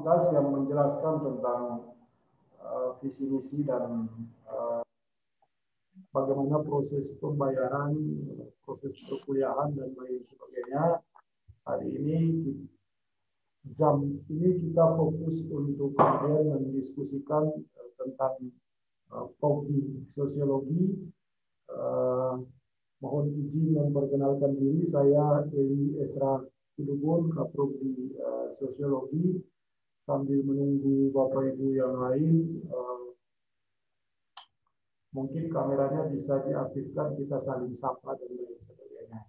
fakultas yang menjelaskan tentang visi misi dan bagaimana proses pembayaran, proses perkuliahan dan lain sebagainya. Hari ini jam ini kita fokus untuk kemudian mendiskusikan tentang prodi sosiologi. Mohon izin memperkenalkan diri, saya Eli Esra Kudubun, Kaprodi Sosiologi. Sambil menunggu Bapak Ibu yang lain, mungkin kameranya bisa diaktifkan, kita saling sapa dan lain sebagainya.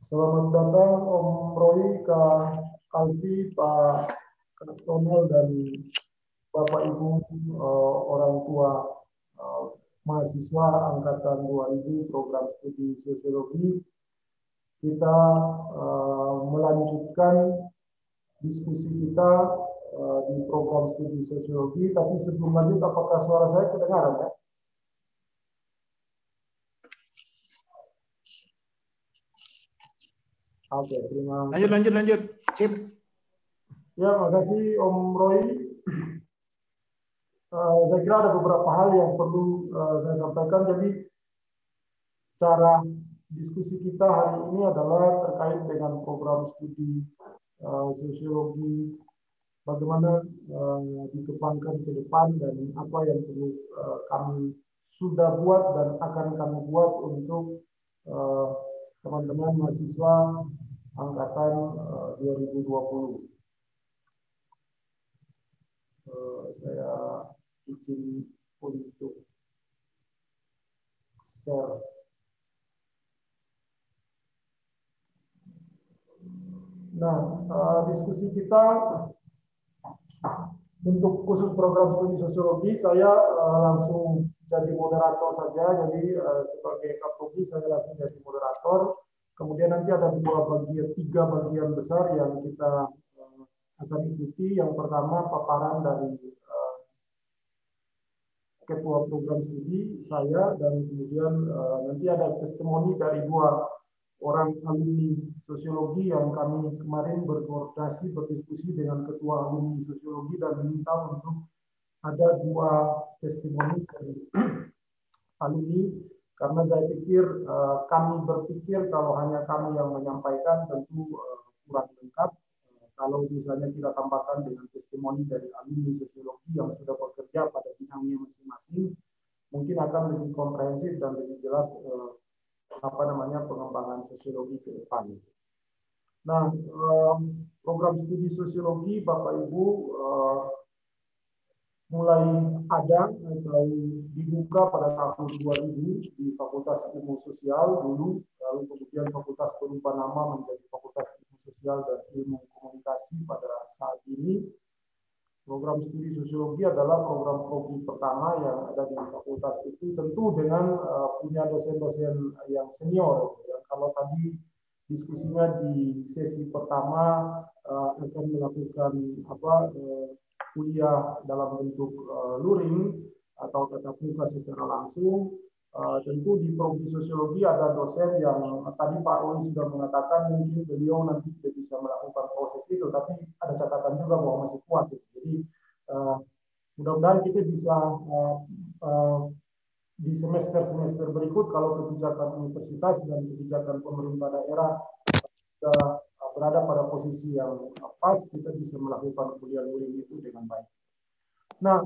Selamat datang Om Roy, Kak Alfi, Pak Ronald dan Bapak Ibu orang tua mahasiswa angkatan 2000 program studi sosiologi. Kita melanjutkan diskusi kita di program studi sosiologi. Tapi sebelum lanjut, apakah suara saya kedengaran ya? Oke, terima kasih. Lanjut. Sip. Ya, makasih Om Roy. Saya kira ada beberapa hal yang perlu saya sampaikan. Jadi cara diskusi kita hari ini adalah terkait dengan program studi sosiologi, bagaimana dikembangkan ke depan dan apa yang perlu kami sudah buat dan akan kami buat untuk teman-teman mahasiswa angkatan 2020. Saya izin untuk share. Nah, diskusi kita untuk khusus program studi sosiologi, saya langsung jadi moderator saja. Jadi sebagai Kaprodi saya langsung jadi moderator. Kemudian nanti ada tiga bagian besar yang kita akan ikuti. Yang pertama paparan dari ketua program studi saya, dan kemudian nanti ada testimoni dari dua orang alumni sosiologi yang kami kemarin berkoordinasi berdiskusi dengan ketua alumni sosiologi dan minta untuk ada dua testimoni dari alumni, karena saya pikir kami berpikir kalau hanya kami yang menyampaikan tentu kurang lengkap. Kalau misalnya kita tambahkan dengan testimoni dari alumni sosiologi yang sudah bekerja pada bidangnya masing-masing, mungkin akan lebih komprehensif dan lebih jelas pengembangan sosiologi ke depan. Nah, program studi sosiologi Bapak Ibu mulai ada atau dibuka pada tahun 2000 di Fakultas Ilmu Sosial dulu, lalu kemudian Fakultas berubah nama menjadi Fakultas Ilmu Sosial dan Ilmu Komunikasi pada saat ini. Program studi sosiologi adalah program prodi pertama yang ada di fakultas itu, tentu dengan punya dosen-dosen yang senior. Yang kalau tadi diskusinya di sesi pertama akan melakukan kuliah dalam bentuk luring atau tatap muka secara langsung. Tentu di prodi sosiologi ada dosen yang tadi Pak Roy sudah mengatakan mungkin beliau nanti tidak bisa melakukan proses itu, tapi ada catatan juga bahwa masih kuat. Jadi mudah-mudahan kita bisa di semester-semester berikut kalau kebijakan universitas dan kebijakan pemerintah daerah sudah berada pada posisi yang pas, kita bisa melakukan kuliah luring itu dengan baik. Nah,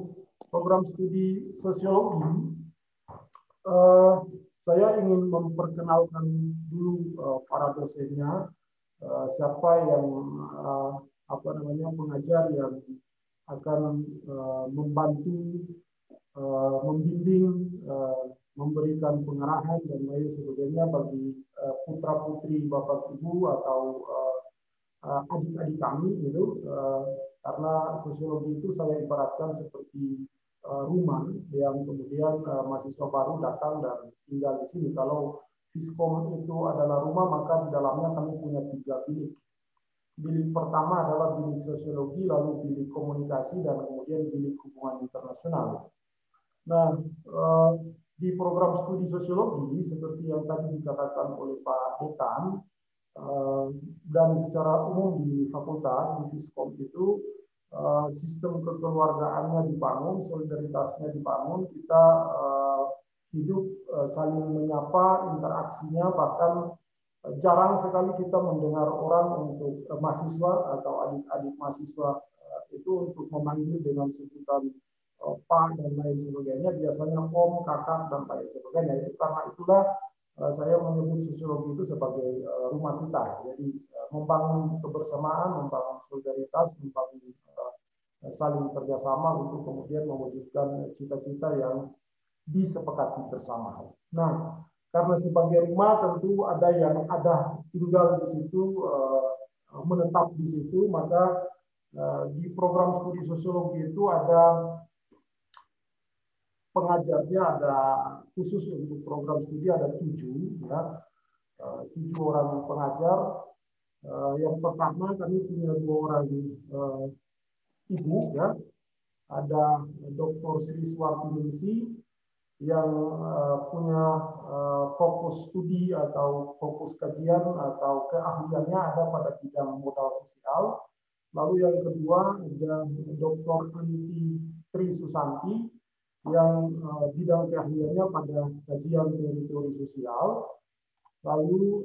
program studi sosiologi, saya ingin memperkenalkan dulu para dosennya, siapa yang pengajar yang akan membantu, membimbing, memberikan pengarahan dan lain sebagainya bagi putra-putri Bapak Ibu atau adik-adik kami gitu, karena sosiologi itu saya ibaratkan seperti rumah yang kemudian mahasiswa baru datang dan tinggal di sini. Kalau Fiskom itu adalah rumah, maka di dalamnya kami punya 3 bilik. Bilik pertama adalah bilik sosiologi, lalu bilik komunikasi, dan kemudian bilik hubungan internasional. Nah, di program studi sosiologi seperti yang tadi dikatakan oleh Pak Dekan, dan secara umum di fakultas, di Fiskom itu sistem kekeluargaannya dibangun, solidaritasnya dibangun, kita hidup saling menyapa, interaksinya, bahkan jarang sekali kita mendengar orang untuk mahasiswa atau adik-adik mahasiswa itu untuk memanggil dengan sebutan Pak dan lain sebagainya, biasanya Om, Kakak, dan lain sebagainya. Itu karena itulah saya menyebut sosiologi itu sebagai rumah kita. Jadi membangun kebersamaan, membangun solidaritas, membangun saling kerjasama untuk kemudian mewujudkan cita-cita yang disepakati bersama. Nah, karena sebagai rumah tentu ada yang ada tinggal di situ, menetap di situ, maka di program studi sosiologi itu ada pengajarnya, ada khusus untuk program studi ada 7, ya, 7 orang pengajar. Yang pertama kami punya 2 orang ibu, ya, ada Dr. Sri Swartiningsi yang punya fokus studi atau fokus kajian atau keahliannya ada pada bidang modal sosial. Lalu yang kedua ada Dr. Anti Tri Susanti yang bidang keahliannya pada kajian teori-teori sosial. Lalu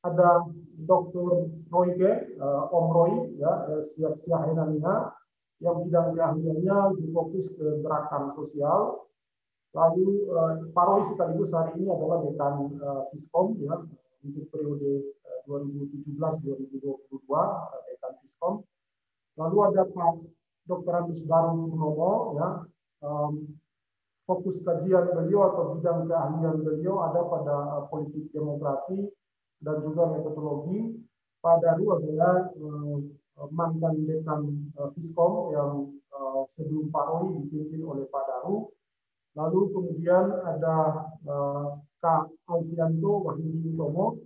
ada Dr. Royke, Om Roy, ya, Siap Henamina, yang bidang keahliannya difokus ke gerakan sosial. Lalu Pak Roy sekaligus hari ini adalah dekan Fiskom, ya, untuk periode 2017-2022, dekan Fiskom. Lalu ada Pak Dr. Agus Baru Purnomo, ya, fokus kajian beliau atau bidang keahlian beliau ada pada politik demografi dan juga metodologi. Pak Daru adalah mantan dekan Fiskom yang sebelum Pak Roy dipimpin oleh Pak Daru. Lalu kemudian ada Kak Alfianto Wahyudi Utomo,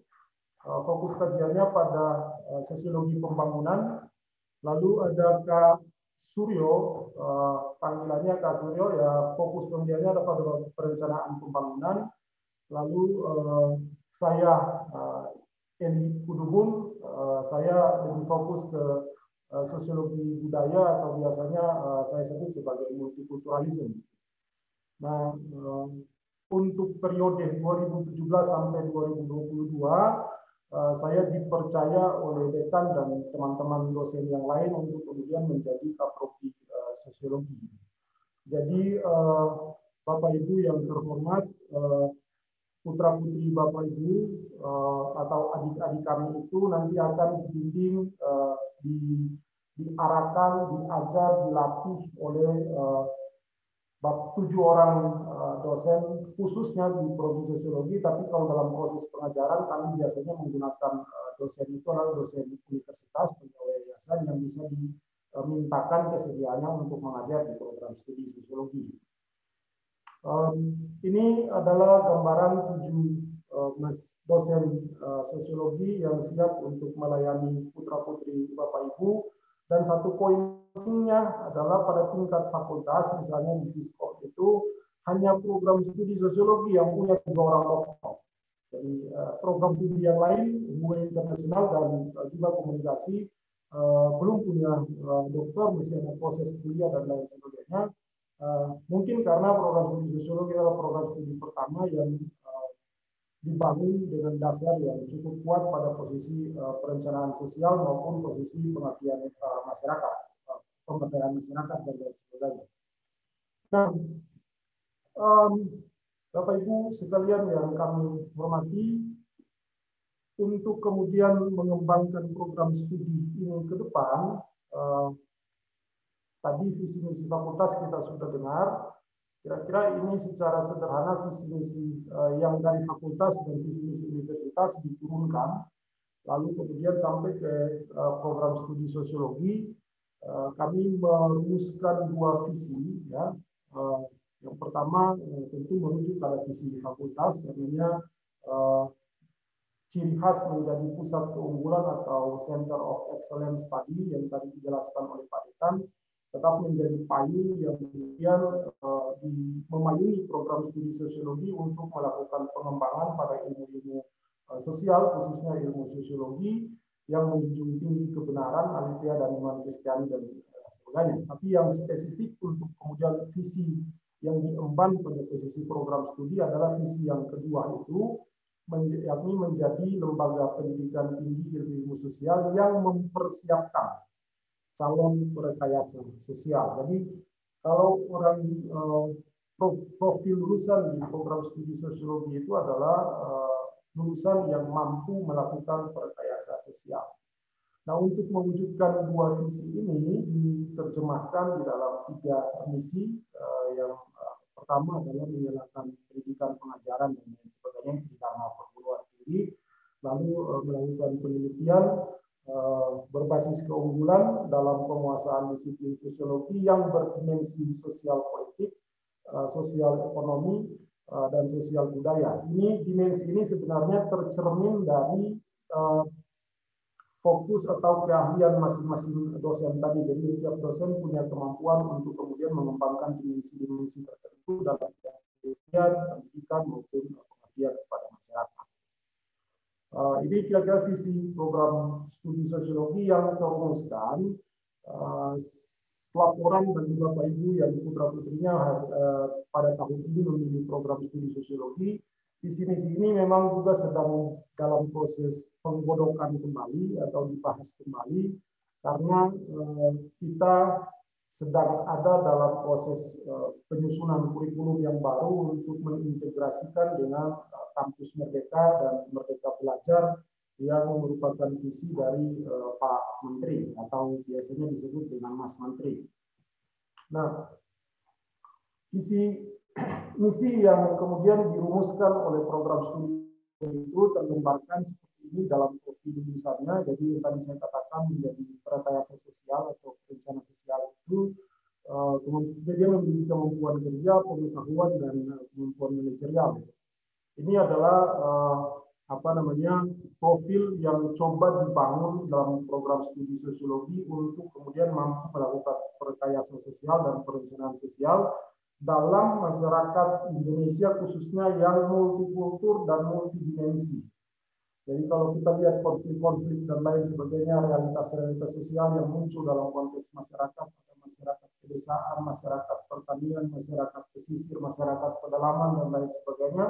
fokus kajiannya pada sosiologi pembangunan. Lalu ada Kak Suryo, panggilannya Kak Suryo, ya, fokus penelitiannya ada pada perencanaan pembangunan. Lalu saya Eli Kudubun, saya lebih fokus ke sosiologi budaya atau biasanya saya sebut sebagai multikulturalisme. Nah, untuk periode 2017 sampai 2022, saya dipercaya oleh dekan dan teman-teman dosen yang lain untuk kemudian menjadi kaprodi sosiologi. Jadi, Bapak Ibu yang terhormat, putra-putri Bapak Ibu atau adik-adik kami itu nanti akan dibimbing, diarahkan, diajar, dilatih oleh 7 orang dosen khususnya di prodi sosiologi, tapi kalau dalam proses pengajaran kami biasanya menggunakan dosen itu adalah dosen universitas, pegawai yayasan yang bisa dimintakan kesediaannya untuk mengajar di program studi sosiologi. Ini adalah gambaran 7 dosen sosiologi yang siap untuk melayani putra-putri Bapak Ibu. Dan satu poinnya adalah pada tingkat fakultas, misalnya di Fiskom itu hanya program studi sosiologi yang punya 3 orang doktor. Jadi program studi yang lain, hubungan internasional dan juga komunikasi belum punya doktor, masih ada proses kuliah dan lain sebagainya. Mungkin karena program studi sosiologi adalah program studi pertama yang dibangun dengan dasar yang cukup kuat pada posisi perencanaan sosial maupun posisi pengabdian masyarakat, pemberdayaan masyarakat dan lain sebagainya. Nah, Bapak Ibu sekalian yang kami hormati, untuk kemudian mengembangkan program studi ini ke depan, tadi visi misi fakultas kita sudah dengar. Kira-kira ini secara sederhana visi misi yang dari fakultas dan visi misi universitas diturunkan, lalu kemudian sampai ke program studi sosiologi. Kami merumuskan 2 visi, ya. Yang pertama tentu merujuk pada visi fakultas, namanya ciri khas menjadi pusat keunggulan atau Center of Excellence tadi yang tadi dijelaskan oleh Pak Dekan. tetap menjadi payung yang kemudian memayungi program studi sosiologi untuk melakukan pengembangan pada ilmu-ilmu sosial, khususnya ilmu sosiologi yang menjunjung tinggi kebenaran, aletheia, dan iman Kristiani dan sebagainya. Tapi yang spesifik untuk kemudian visi yang diemban pada posisi program studi adalah visi yang kedua itu, yakni menjadi lembaga pendidikan tinggi ilmu sosial yang mempersiapkan calon perekayasa sosial. Jadi kalau orang profil lulusan di program studi sosiologi itu adalah lulusan yang mampu melakukan perekayasa sosial. Nah, untuk mewujudkan dua visi ini diterjemahkan di dalam tiga misi yang pertama adalah menyalakan pendidikan, pengajaran, dan lain sebagainya di dalam perguruan tinggi, lalu melakukan penelitian berbasis keunggulan dalam penguasaan disiplin sosiologi yang berdimensi sosial politik, sosial ekonomi, dan sosial budaya. Dimensi ini sebenarnya tercermin dari fokus atau keahlian masing-masing dosen tadi. Jadi setiap dosen punya kemampuan untuk kemudian mengembangkan dimensi-dimensi tertentu dalam penelitian, pendidikan maupun pengabdian kepada masyarakat. Ini kira-kira visi program studi sosiologi yang terumuskan. Laporan bagi Bapak Ibu yang putra-putrinya pada tahun ini memilih program studi sosiologi. Visi misi ini memang juga sedang dalam proses penggodokan kembali atau dibahas kembali karena kita sedang ada dalam proses penyusunan kurikulum yang baru untuk mengintegrasikan dengan kampus Merdeka dan Merdeka Belajar yang merupakan visi dari Pak Menteri atau biasanya disebut dengan Mas Menteri. Nah, misi yang kemudian dirumuskan oleh program studi itu tergambarkan seperti ini dalam profil lulusannya. Jadi yang tadi saya katakan menjadi perekayasa sosial atau perencana sosial itu dia memiliki kemampuan kerja, pengetahuan, dan kemampuan manajerial. Ini adalah profil yang coba dibangun dalam program studi sosiologi untuk kemudian mampu melakukan perekayasa sosial dan perencanaan sosial dalam masyarakat Indonesia khususnya yang multikultur dan multidimensi. Jadi kalau kita lihat konflik-konflik dan lain sebagainya, realitas-realitas sosial yang muncul dalam konteks masyarakat, masyarakat pedesaan, masyarakat pertanian, masyarakat pesisir, masyarakat pedalaman, dan lain sebagainya,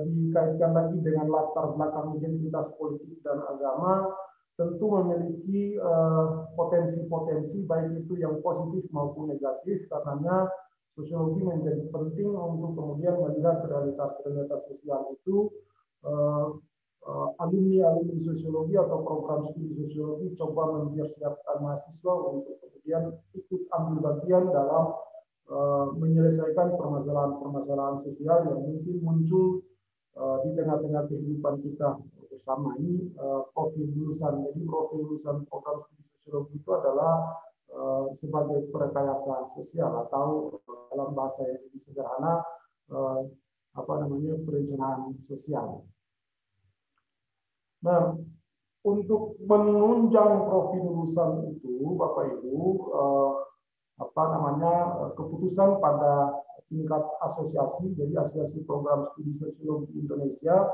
dikaitkan lagi dengan latar belakang identitas politik dan agama, tentu memiliki potensi-potensi baik itu yang positif maupun negatif, karenanya sosiologi menjadi penting untuk kemudian melihat realitas-realitas sosial itu. Alumni sosiologi atau program studi sosiologi coba mempersiapkan mahasiswa untuk kemudian ikut ambil bagian dalam menyelesaikan permasalahan-permasalahan sosial yang mungkin muncul di tengah-tengah kehidupan kita bersama. Ini profil lulusan. Jadi profil lulusan program studi sosiologi itu adalah sebagai perekayasa sosial atau dalam bahasa yang lebih sederhana perencanaan sosial. Nah, untuk menunjang profil lulusan itu, Bapak Ibu, keputusan pada tingkat asosiasi, jadi Asosiasi Program Studi Sosiologi Indonesia,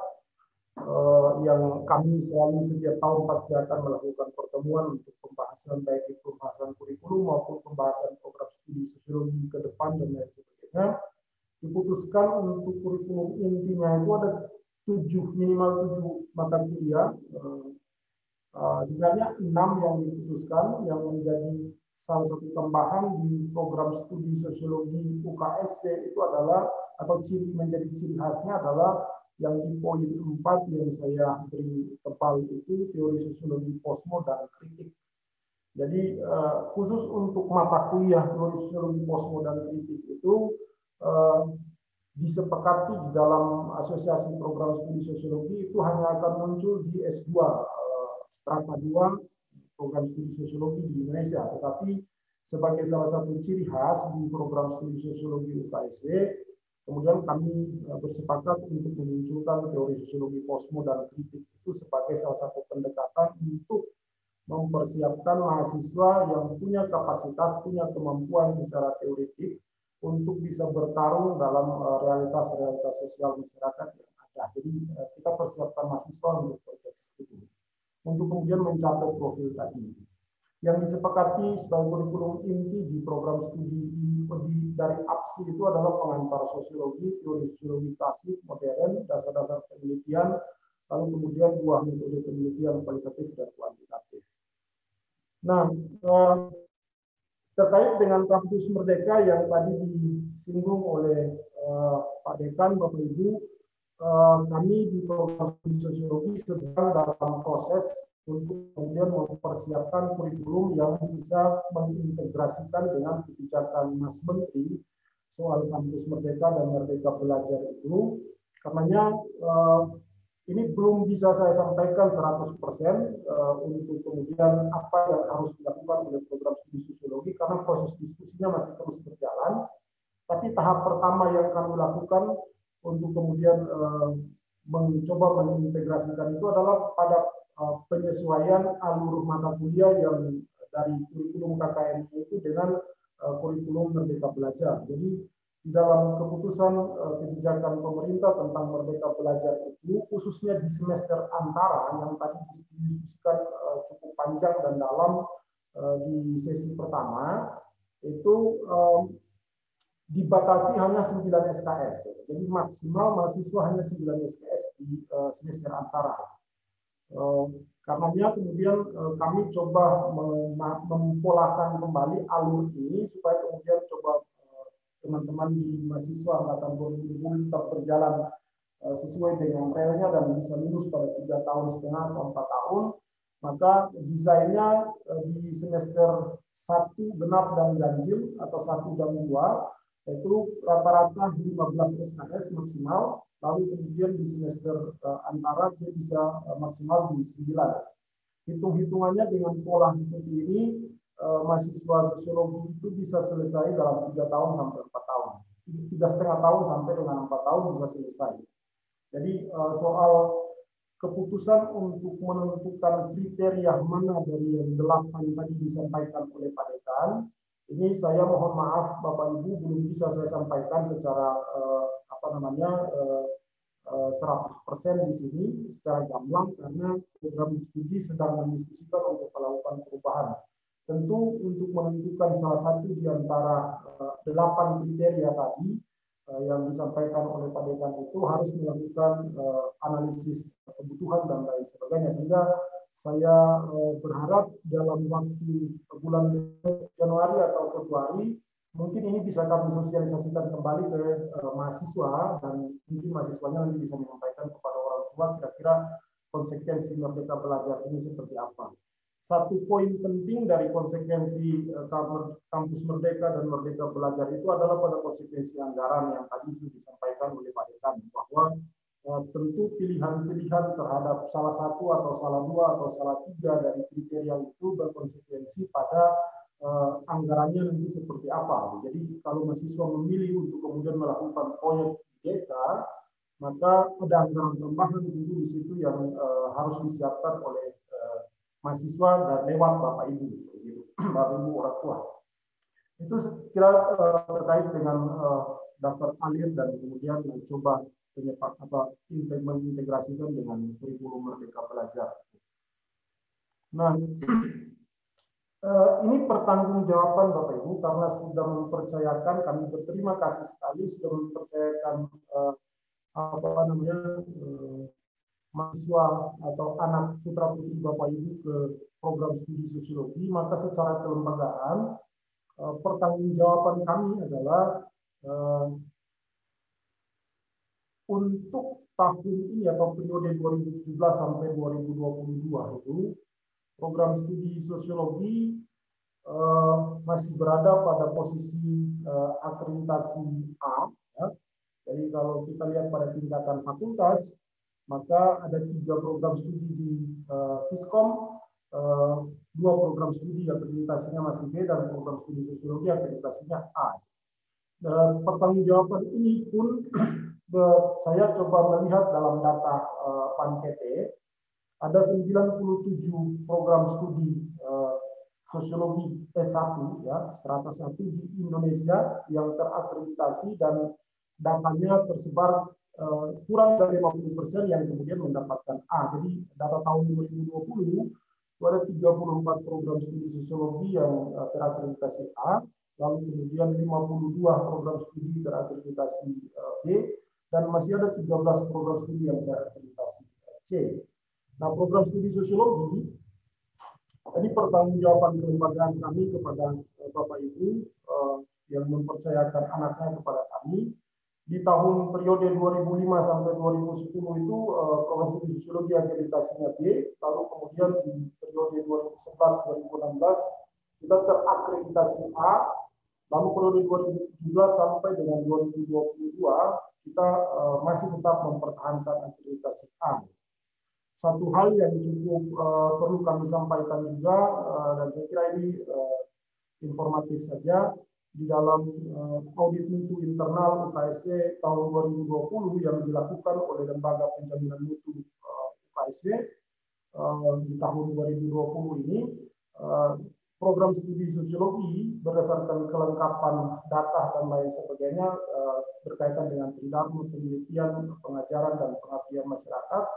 yang kami selalu setiap tahun pasti akan melakukan pertemuan untuk pembahasan baik itu pembahasan kurikulum maupun pembahasan program studi sosiologi ke depan dan lain sebagainya. Diputuskan untuk kurikulum intinya itu ada minimal 7 mata kuliah. Sebenarnya 6 yang diputuskan yang menjadi salah satu tambahan di program studi sosiologi UKSW itu adalah atau menjadi ciri khasnya adalah yang di poin 4 yang saya beri tebal itu teori sosiologi posmo dan kritik. Jadi khusus untuk mata kuliah teori sosiologi posmo dan kritik itu disepakati di dalam asosiasi program studi sosiologi itu hanya akan muncul di S2 strata 2 program studi sosiologi di Indonesia. Tetapi sebagai salah satu ciri khas di program studi sosiologi UKSW, kemudian kami bersepakat untuk memunculkan teori sosiologi posmo dan kritik itu sebagai salah satu pendekatan untuk mempersiapkan mahasiswa yang punya kapasitas, punya kemampuan secara teoretik untuk bisa bertarung dalam realitas-realitas sosial masyarakat yang ada. Jadi kita persiapkan mahasiswa untuk konteks itu, untuk kemudian mencapai profil tadi. Yang disepakati sebagai kurikulum inti di program studi dari APSI itu adalah pengantar sosiologi, teori sosiologi klasik, modern, dasar-dasar penelitian, lalu kemudian dua metode penelitian kualitatif dan kuantitatif. Nah, terkait dengan kampus Merdeka yang tadi disinggung oleh Pak Dekan, Bapak Ibu, kami di program studi sosiologi sedang dalam proses untuk kemudian mempersiapkan kurikulum yang bisa mengintegrasikan dengan kebijakan Mas Menteri soal kampus Merdeka dan Merdeka Belajar itu. Karenanya ini belum bisa saya sampaikan 100% untuk kemudian apa yang harus dilakukan oleh program studi sosiologi karena proses diskusinya masih terus berjalan. Tapi tahap pertama yang kami lakukan untuk kemudian mencoba mengintegrasikan itu adalah pada penyesuaian alur mata kuliah yang dari kurikulum KKN itu dengan kurikulum Merdeka Belajar. Jadi di dalam keputusan kebijakan pemerintah tentang Merdeka Belajar itu, khususnya di semester antara yang tadi didiskusikan cukup panjang dan dalam di sesi pertama, itu dibatasi hanya 9 SKS. Jadi maksimal mahasiswa hanya 9 SKS di semester antara. Karenanya kemudian kami coba mempolakan kembali alur ini supaya kemudian coba teman-teman di mahasiswa angkatan 2020 tetap berjalan sesuai dengan relnya dan bisa lulus pada 3,5 tahun atau 4 tahun, maka desainnya di semester 1 genap dan ganjil atau 1 dan 2 itu rata-rata 15 SKS maksimal, lalu kemudian di semester antara dia bisa maksimal di 9. Hitung-hitungannya dengan pola seperti ini, mahasiswa sosiologi itu bisa selesai dalam 3 tahun sampai 4 tahun. 3,5 tahun sampai dengan 4 tahun bisa selesai. Jadi soal keputusan untuk menentukan kriteria mana dari yang 8 tadi disampaikan oleh Pak Dekan, ini saya mohon maaf Bapak Ibu belum bisa saya sampaikan secara 100% di sini secara gamblang karena program studi sedang mendiskusikan untuk melakukan perubahan. Tentu untuk menentukan salah satu di antara 8 kriteria tadi yang disampaikan oleh Pak Dekan itu harus melakukan analisis kebutuhan dan lain sebagainya, sehingga saya berharap dalam waktu bulan Januari atau Februari mungkin ini bisa kami sosialisasikan kembali ke mahasiswa dan mungkin mahasiswanya nanti bisa menyampaikan kepada orang tua kira-kira konsekuensi Merdeka Belajar ini seperti apa. Satu poin penting dari konsekuensi kampus Merdeka dan Merdeka Belajar itu adalah pada konsekuensi anggaran yang tadi sudah disampaikan oleh Pak Dekan, bahwa tentu pilihan-pilihan terhadap salah satu atau salah dua atau salah tiga dari kriteria itu berkonsekuensi pada anggarannya nanti seperti apa. Jadi kalau mahasiswa memilih untuk kemudian melakukan proyek di desa, maka ada anggaran tambahan tentu di situ yang harus disiapkan oleh mahasiswa dan lewat Bapak Ibu, gitu. Bapak Ibu orang tua. Itu kira terkait dengan daftar alir dan kemudian mencoba mengintegrasikan dengan kurikulum Merdeka Belajar. Nah, ini pertanggungjawaban Bapak Ibu karena sudah mempercayakan, kami berterima kasih sekali sudah mempercayakan mahasiswa atau anak putra putri Bapak Ibu ke program studi sosiologi, maka secara kelembagaan pertanggungjawaban kami adalah untuk tahun ini atau periode 2017 sampai 2022 itu program studi sosiologi masih berada pada posisi akreditasi A. Ya. Jadi kalau kita lihat pada tingkatan fakultas, maka ada 3 program studi di Fiskom, 2 program studi akreditasinya masih B, dan program studi sosiologi akreditasinya A. Pertanggungjawaban ini pun saya coba melihat dalam data PAN-PT, ada 97 program studi sosiologi S1 ya, strata 1 di Indonesia yang terakreditasi dan datanya tersebar kurang dari 50% yang kemudian mendapatkan A. Jadi data tahun 2020 itu ada 34 program studi sosiologi yang terakreditasi A, lalu kemudian 52 program studi terakreditasi B, dan masih ada 13 program studi yang terakreditasi C. Nah, program studi sosiologi, ini pertanggungjawaban kelembagaan kami kepada Bapak Ibu yang mempercayakan anaknya kepada kami. Di tahun periode 2005 sampai 2010 itu program studi sosiologi akreditasinya B, lalu kemudian di periode 2011-2016 kita terakreditasi A, lalu periode 2017 sampai dengan 2022 kita masih tetap mempertahankan akreditasi A. Satu hal yang cukup perlu kami sampaikan juga, dan saya kira ini informatif saja, di dalam audit mutu internal UKSW tahun 2020 yang dilakukan oleh Lembaga Penjaminan Mutu UKSW di tahun 2020 ini, program studi sosiologi berdasarkan kelengkapan data dan lain sebagainya berkaitan dengan tridharma, penelitian, pengajaran, dan pengabdian masyarakat.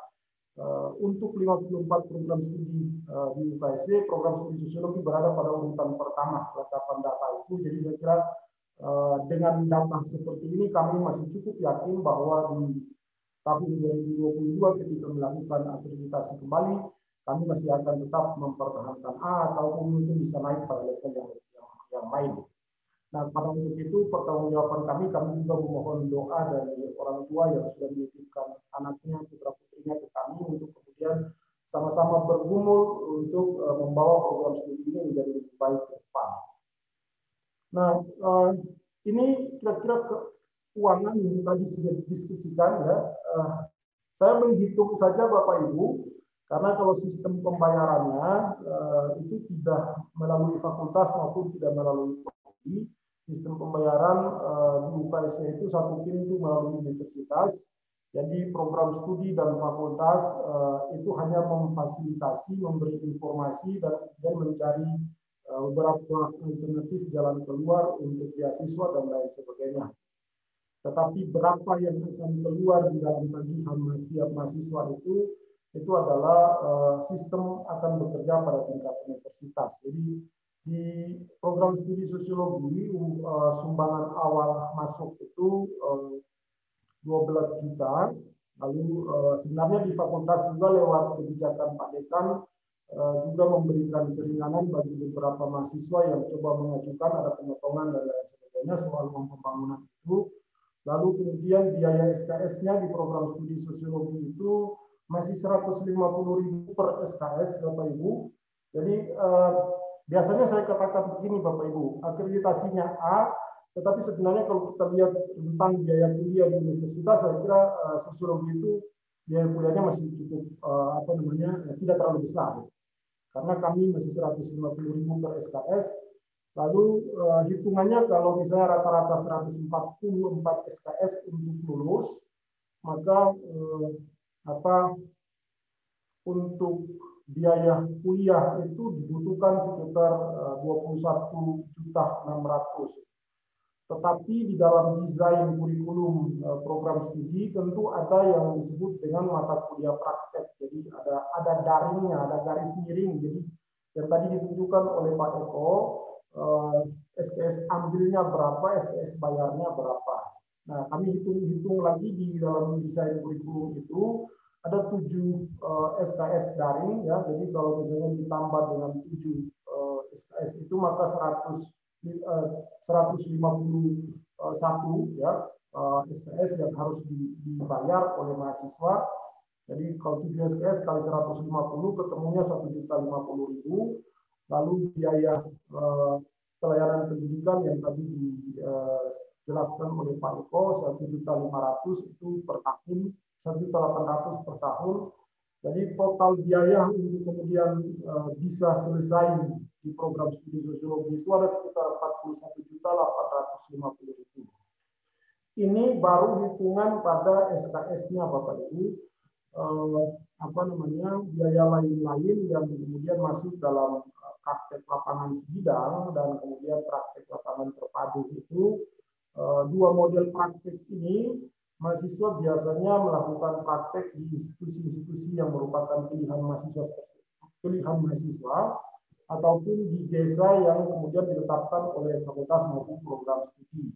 Untuk 54 program studi di UKSW, program studi sosiologi berada pada urutan pertama kelengkapan data itu. Jadi saya kira dengan data seperti ini kami masih cukup yakin bahwa di tahun 2022 ketika melakukan akreditasi kembali, kami masih akan tetap mempertahankan A ataupun mungkin bisa naik pada level yang lain. Nah, pada untuk itu pertanggungjawaban kami juga memohon doa dari orang tua yang sudah menitipkan anaknya, putra-putrinya ke kami untuk kemudian sama-sama bergumul untuk membawa program studi ini menjadi lebih baik ke depan. Nah, ini kira-kira keuangan yang tadi sudah didiskusikan ya. Saya menghitung saja Bapak Ibu, karena kalau sistem pembayarannya itu tidak melalui fakultas maupun tidak melalui prodi. Sistem pembayaran di UKSW itu satu pintu melalui universitas. Jadi program studi dan fakultas itu hanya memfasilitasi, memberi informasi, dan kemudian mencari beberapa alternatif jalan keluar untuk beasiswa dan lain sebagainya. Tetapi berapa yang akan keluar di dalam tagihan setiap mahasiswa itu adalah sistem akan bekerja pada tingkat universitas. Jadi di program studi sosiologi sumbangan awal masuk itu 12 juta. Lalu sebenarnya di fakultas juga lewat kebijakan Pak Dekan juga memberikan keringanan bagi beberapa mahasiswa yang coba mengajukan ada pemotongan dan lain sebagainya soal uang pembangunan itu. Lalu kemudian biaya SKS-nya di program studi sosiologi itu masih 150.000 per SKS Bapak Ibu. Jadi biasanya saya katakan begini Bapak Ibu, akreditasinya A, tetapi sebenarnya kalau kita lihat tentang biaya kuliah di universitas, saya kira sosiologi itu biaya kuliahnya masih cukup tidak terlalu besar. Karena kami masih 150.000 per SKS. Lalu hitungannya kalau misalnya rata-rata 144 SKS untuk lulus, maka untuk biaya kuliah itu dibutuhkan sekitar 21.600.000. Tetapi di dalam desain kurikulum program studi tentu ada yang disebut dengan mata kuliah praktek. Jadi ada daringnya, ada garis miring. Jadi yang tadi ditunjukkan oleh Pak Eko, SKS ambilnya berapa, SKS bayarnya berapa. Nah, kami hitung lagi di dalam desain kurikulum itu ada 7 SKS daring ya. Jadi kalau misalnya ditambah dengan 7 SKS itu maka 151 ya SKS yang harus dibayar oleh mahasiswa. Jadi kalau 7 SKS kali 150 ketemunya 1.050.000. Lalu biaya pelayanan pendidikan yang tadi dijelaskan oleh Pak Eko 1.500.000 itu per tahun, 1.800.000 per tahun. Jadi total biaya untuk kemudian bisa selesai di program studi sosiologi itu ada sekitar 41.850.000. Ini baru hitungan pada SKS-nya Bapak Ibu. apa namanya biaya lain-lain yang kemudian masuk dalam praktek lapangan sebidang dan kemudian praktek lapangan terpadu itu. Dua model praktek ini mahasiswa biasanya melakukan praktek di institusi-institusi yang merupakan pilihan mahasiswa ataupun di desa yang kemudian ditetapkan oleh fakultas maupun program studi.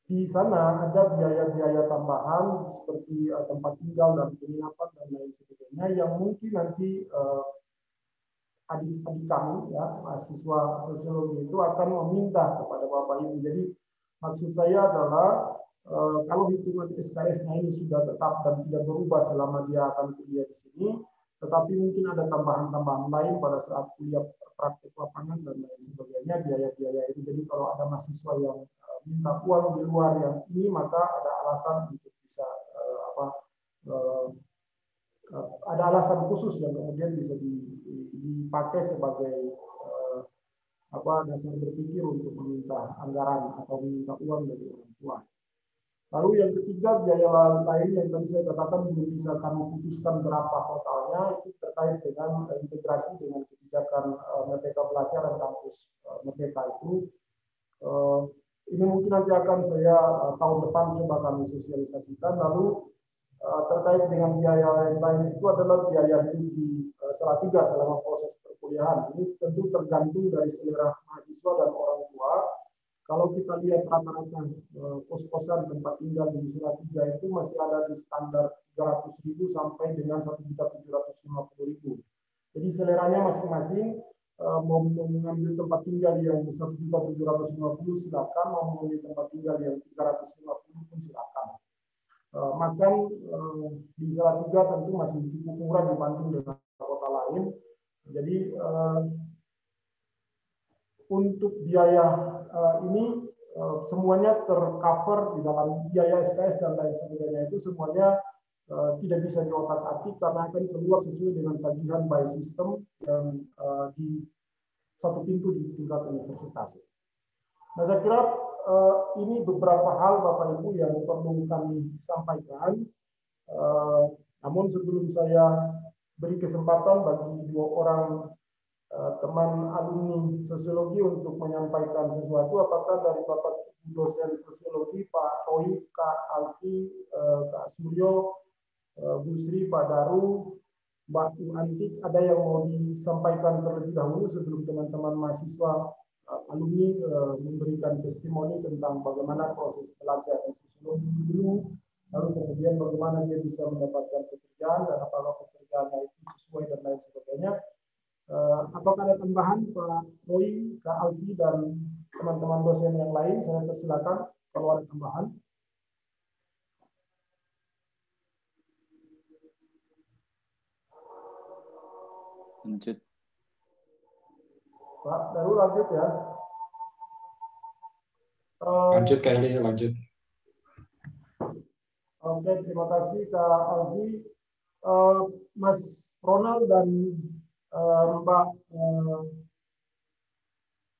Di sana ada biaya-biaya tambahan seperti tempat tinggal dan penginapan dan lain sebagainya yang mungkin nanti adik-adik kami ya mahasiswa sosiologi itu akan meminta kepada Bapak Ibu. Jadi maksud saya adalah kalau hitungan SKS-nya ini sudah tetap dan tidak berubah selama dia akan kuliah di sini, tetapi mungkin ada tambahan-tambahan lain pada saat kuliah praktek lapangan dan lain sebagainya, biaya-biaya itu. Jadi kalau ada mahasiswa yang minta uang di luar yang ini, maka ada alasan untuk bisa ada alasan khusus yang kemudian bisa dipakai sebagai dasar berpikir untuk meminta anggaran atau meminta uang dari orang tua. Lalu yang ketiga, biaya lain yang tadi saya katakan belum bisa kami putuskan berapa totalnya, itu terkait dengan integrasi dengan kebijakan Merdeka Belajar dan Kampus Merdeka itu. Ini mungkin nanti akan saya tahun depan coba kami sosialisasikan. Lalu terkait dengan biaya lain-lain itu adalah biaya hidup di Salatiga selama proses perkuliahan. Ini tentu tergantung dari selera mahasiswa dan orang tua. Kalau kita lihat rata-rata kos-kosan tempat tinggal di Salatiga itu masih ada di standar 300.000 sampai dengan 1.750.000. Jadi seleranya masing-masing, mau mengambil tempat tinggal yang 1.750 silakan, mau mengambil tempat tinggal yang 350 pun silakan. Makan di Salatiga tentu masih cukup murah dibanding dengan kota lain. Jadi untuk biaya ini semuanya tercover di dalam biaya SKS dan lain sebagainya, itu semuanya tidak bisa diotak-atik karena akan keluar sesuai dengan tagihan by system yang di satu pintu di tingkat universitas. Nah, saya kira ini beberapa hal Bapak Ibu yang perlu kami sampaikan. Namun sebelum saya beri kesempatan bagi dua orang teman alumni sosiologi untuk menyampaikan sesuatu, apakah dari Bapak dosen sosiologi Pak Roy, Kak Alfi, Kak Suryo, Bu Sri, Pak Daru, Mbak Antik, ada yang mau disampaikan terlebih dahulu sebelum teman-teman mahasiswa alumni memberikan testimoni tentang bagaimana proses belajar di sosiologi dulu, lalu kemudian bagaimana dia bisa mendapatkan pekerjaan dan apakah pekerjaannya itu sesuai dan lain sebagainya. Apakah ada tambahan Pak Roy, Kak Alfi, dan teman-teman dosen yang lain? Saya persilakan kalau ada tambahan. Lanjut. Pak Daru lanjut ya. Lanjut Kelly, lanjut. Oke, terima kasih Kak Alfi. Mas Ronald dan Mbak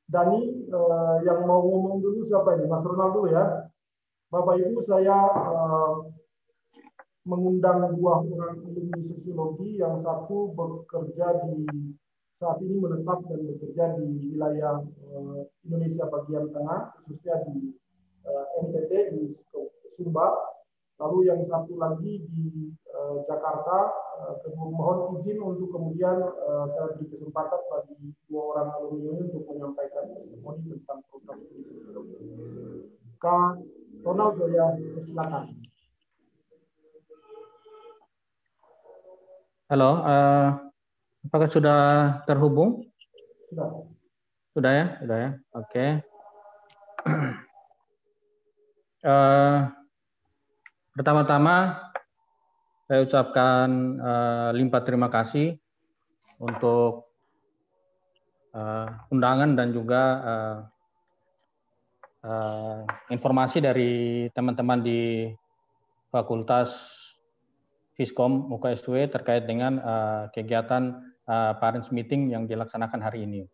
Dani, yang mau ngomong dulu siapa ini? Mas Ronald dulu ya. Bapak Ibu, saya mengundang dua orang alumni sosiologi, yang satu bekerja saat ini menetap dan bekerja di wilayah Indonesia bagian tengah, khususnya di NTT, di Sumba. Lalu yang satu lagi di Jakarta. Mohon izin untuk kemudian saya beri kesempatan bagi dua orang alumni ini untuk menyampaikan testimoni tentang program studi sosiologi. Kak Ronald, saya persilakan. Halo, apakah sudah terhubung? Sudah. Sudah ya, sudah ya. Oke. Pertama-tama saya ucapkan limpah terima kasih untuk undangan dan juga informasi dari teman-teman di Fakultas Fiskom UKSW terkait dengan kegiatan parents meeting yang dilaksanakan hari ini.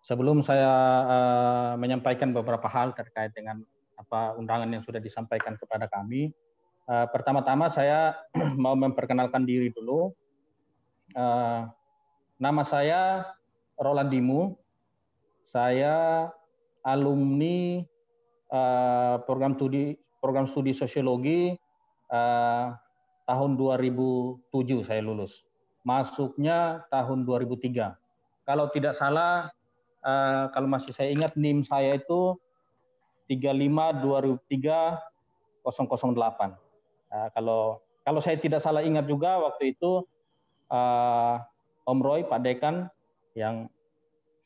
Sebelum saya menyampaikan beberapa hal terkait dengan undangan yang sudah disampaikan kepada kami, pertama-tama saya mau memperkenalkan diri dulu. Nama saya Roland Dimu. Saya alumni program studi sosiologi tahun 2007 saya lulus. Masuknya tahun 2003. Kalau tidak salah, kalau masih saya ingat NIM saya itu 35-2003-008. Kalau saya tidak salah ingat juga waktu itu Om Roy, Pak Dekan yang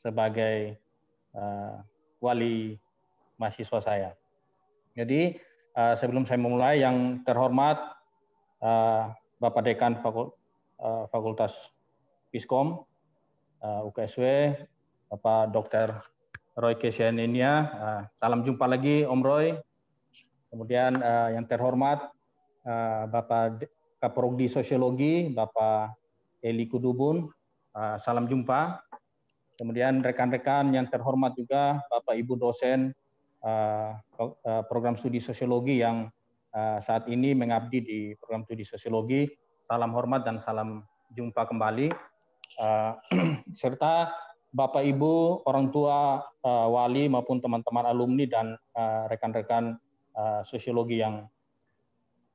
sebagai wali mahasiswa saya. Jadi sebelum saya memulai, yang terhormat Bapak Dekan Fakultas Fiskom UKSW, Bapak Dr. Roy Kesianinia, salam jumpa lagi Om Roy. Kemudian yang terhormat Bapak Kaprodi Sosiologi, Bapak Eli Kudubun, salam jumpa. Kemudian rekan-rekan yang terhormat juga Bapak Ibu dosen program studi sosiologi yang saat ini mengabdi di program studi sosiologi, salam hormat dan salam jumpa kembali. Serta Bapak Ibu, orang tua, wali maupun teman-teman alumni dan rekan-rekan sosiologi yang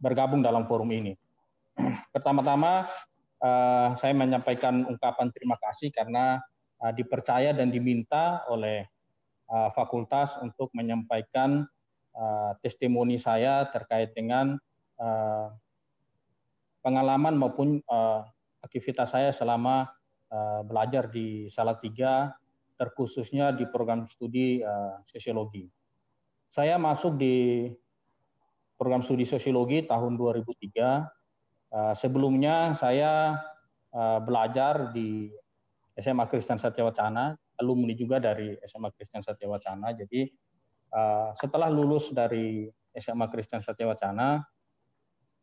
bergabung dalam forum ini. Pertama-tama saya menyampaikan ungkapan terima kasih karena dipercaya dan diminta oleh fakultas untuk menyampaikan testimoni saya terkait dengan pengalaman maupun aktivitas saya selama belajar di Salatiga, terkhususnya di program studi sosiologi. Saya masuk di program studi sosiologi tahun 2003. Sebelumnya saya belajar di SMA Kristen Satya Wacana, alumni juga dari SMA Kristen Satya Wacana. Jadi setelah lulus dari SMA Kristen Satya Wacana,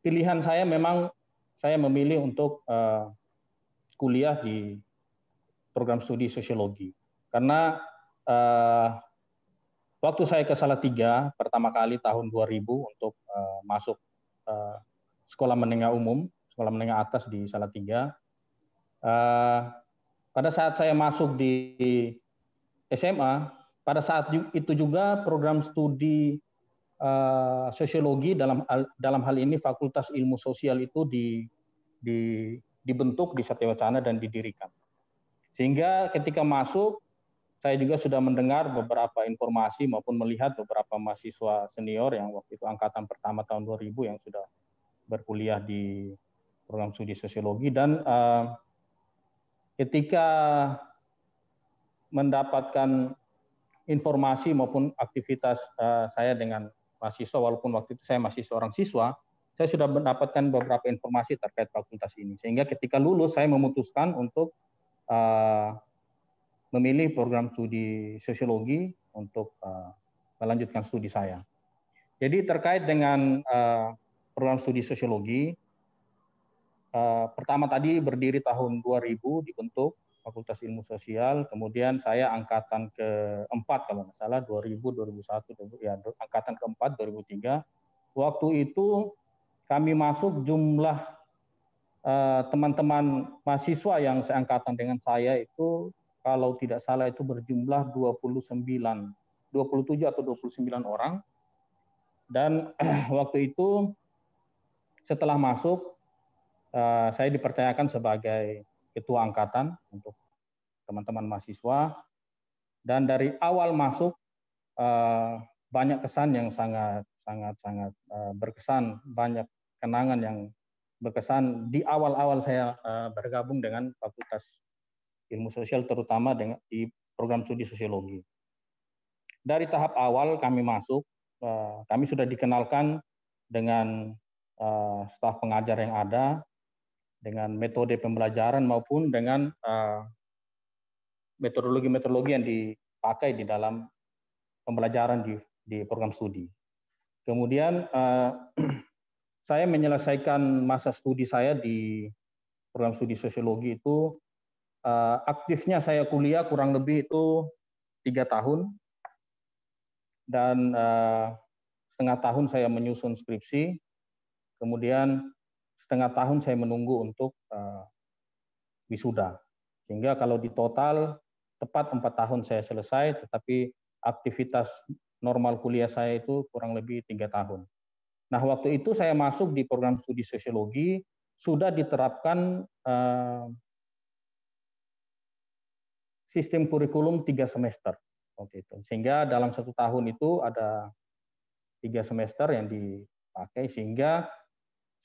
pilihan saya memang saya memilih untuk kuliah di program studi sosiologi. Karena waktu saya ke Salatiga pertama kali tahun 2000 untuk masuk sekolah menengah umum, sekolah menengah atas di Salatiga. Pada saat saya masuk di SMA, pada saat itu juga program studi sosiologi dalam hal ini Fakultas Ilmu Sosial itu dibentuk di Satya Wacana dan didirikan. Sehingga ketika masuk, saya juga sudah mendengar beberapa informasi maupun melihat beberapa mahasiswa senior yang waktu itu angkatan pertama tahun 2000 yang sudah berkuliah di program studi sosiologi. Dan ketika mendapatkan informasi maupun aktivitas saya dengan mahasiswa, walaupun waktu itu saya masih seorang siswa, saya sudah mendapatkan beberapa informasi terkait fakultas ini. Sehingga ketika lulus, saya memutuskan untuk memilih program studi sosiologi untuk melanjutkan studi saya. Jadi terkait dengan program studi sosiologi, pertama tadi berdiri tahun 2000, dibentuk Fakultas Ilmu Sosial, kemudian saya angkatan keempat kalau nggak salah, 2000, 2001, ya, angkatan keempat 2003. Waktu itu kami masuk jumlah teman-teman mahasiswa yang seangkatan dengan saya itu kalau tidak salah itu berjumlah 27 atau 29 orang. Dan waktu itu setelah masuk, saya dipercayakan sebagai ketua angkatan untuk teman-teman mahasiswa. Dan dari awal masuk, banyak kesan yang sangat berkesan, banyak kenangan yang berkesan di awal-awal saya bergabung dengan Fakultas Ilmu Sosial, terutama di program studi sosiologi. Dari tahap awal kami masuk, kami sudah dikenalkan dengan staf pengajar yang ada, dengan metode pembelajaran maupun dengan metodologi-metodologi yang dipakai di dalam pembelajaran di program studi. Kemudian saya menyelesaikan masa studi saya di program studi sosiologi itu, aktifnya saya kuliah kurang lebih itu 3 tahun, dan setengah tahun saya menyusun skripsi, kemudian setengah tahun saya menunggu untuk wisuda. Sehingga kalau di total tepat 4 tahun saya selesai, tetapi aktivitas normal kuliah saya itu kurang lebih 3 tahun. Nah, waktu itu saya masuk di program studi sosiologi, sudah diterapkan sistem kurikulum 3 semester waktu itu. Sehingga dalam 1 tahun itu ada 3 semester yang dipakai, sehingga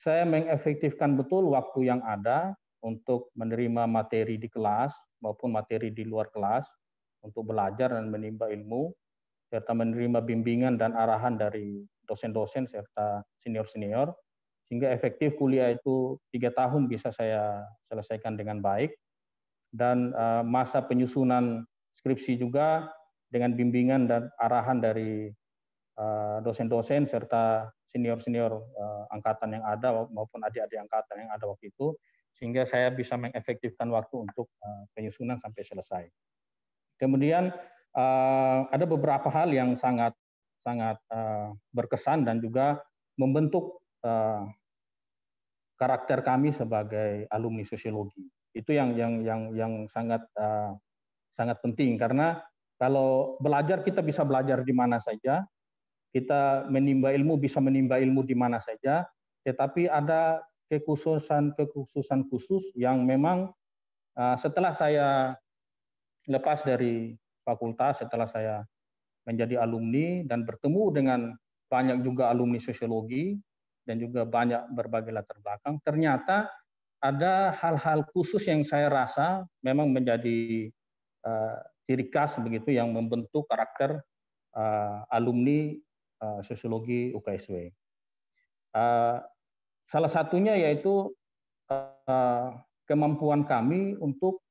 saya mengefektifkan betul waktu yang ada untuk menerima materi di kelas maupun materi di luar kelas untuk belajar dan menimba ilmu, serta menerima bimbingan dan arahan dari dosen-dosen serta senior-senior, sehingga efektif kuliah itu 3 tahun bisa saya selesaikan dengan baik. Dan masa penyusunan skripsi juga dengan bimbingan dan arahan dari dosen-dosen serta senior-senior angkatan yang ada maupun adik-adik angkatan yang ada waktu itu, sehingga saya bisa mengefektifkan waktu untuk penyusunan sampai selesai. Kemudian ada beberapa hal yang sangat berkesan dan juga membentuk karakter kami sebagai alumni sosiologi. Itu yang sangat penting, karena kalau belajar kita bisa belajar di mana saja, kita menimba ilmu bisa menimba ilmu di mana saja, tetapi ada kekhususan khusus yang memang setelah saya lepas dari fakultas, setelah saya menjadi alumni dan bertemu dengan banyak juga alumni sosiologi dan juga banyak berbagai latar belakang, ternyata ada hal-hal khusus yang saya rasa memang menjadi ciri khas begitu yang membentuk karakter alumni sosiologi UKSW. Salah satunya yaitu kemampuan kami untuk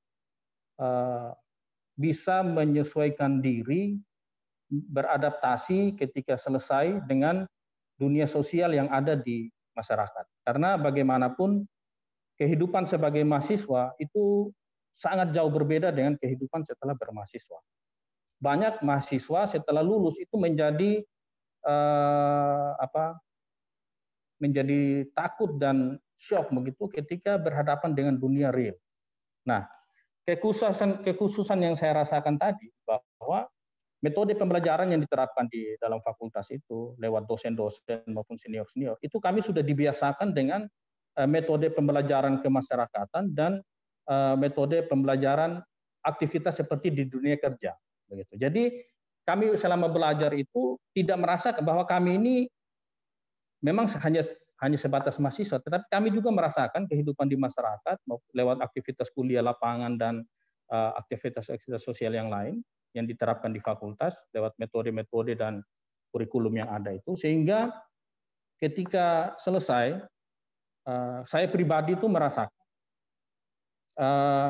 bisa menyesuaikan diri, beradaptasi ketika selesai dengan dunia sosial yang ada di masyarakat. Karena bagaimanapun kehidupan sebagai mahasiswa itu sangat jauh berbeda dengan kehidupan setelah bermahasiswa. Banyak mahasiswa setelah lulus itu menjadi menjadi takut dan shock begitu ketika berhadapan dengan dunia real. Nah, kekhususan yang saya rasakan tadi bahwa metode pembelajaran yang diterapkan di dalam fakultas itu lewat dosen-dosen maupun senior-senior itu kami sudah dibiasakan dengan metode pembelajaran kemasyarakatan dan metode pembelajaran aktivitas seperti di dunia kerja begitu. Jadi kami selama belajar itu tidak merasa bahwa kami ini memang hanya sebatas mahasiswa, tetapi kami juga merasakan kehidupan di masyarakat lewat aktivitas kuliah lapangan dan aktivitas-aktivitas sosial yang lain yang diterapkan di fakultas lewat metode-metode dan kurikulum yang ada itu, sehingga ketika selesai saya pribadi itu merasakan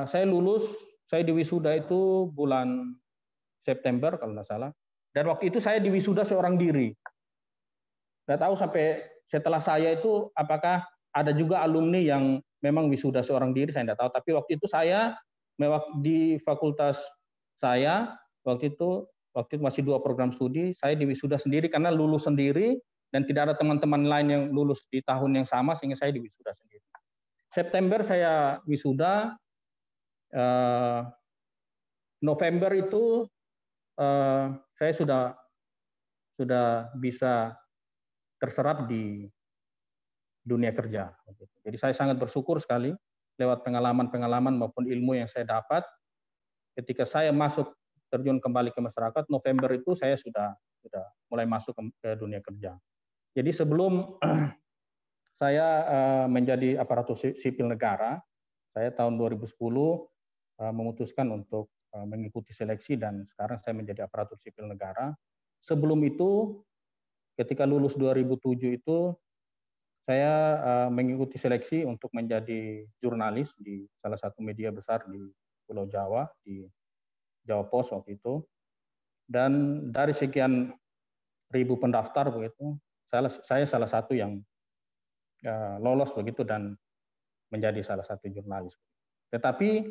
saya lulus, saya diwisuda itu bulan September kalau nggak salah, dan waktu itu saya diwisuda seorang diri. Nggak tahu sampai setelah saya itu apakah ada juga alumni yang memang wisuda seorang diri, saya nggak tahu. Tapi waktu itu saya di fakultas saya waktu itu masih 2 program studi, saya diwisuda sendiri karena lulus sendiri dan tidak ada teman-teman lain yang lulus di tahun yang sama sehingga saya diwisuda sendiri. September saya wisuda, November itu saya sudah bisa terserap di dunia kerja. Jadi saya sangat bersyukur sekali lewat pengalaman-pengalaman maupun ilmu yang saya dapat ketika saya masuk terjun kembali ke masyarakat. November itu saya sudah mulai masuk ke dunia kerja. Jadi sebelum saya menjadi aparatur sipil negara, saya tahun 2010 memutuskan untuk mengikuti seleksi dan sekarang saya menjadi aparatur sipil negara. Sebelum itu, ketika lulus 2007 itu, saya mengikuti seleksi untuk menjadi jurnalis di salah satu media besar di Pulau Jawa, di Jawa Pos waktu itu. Dan dari sekian ribu pendaftar begitu, saya salah satu yang lolos begitu dan menjadi salah satu jurnalis. Tetapi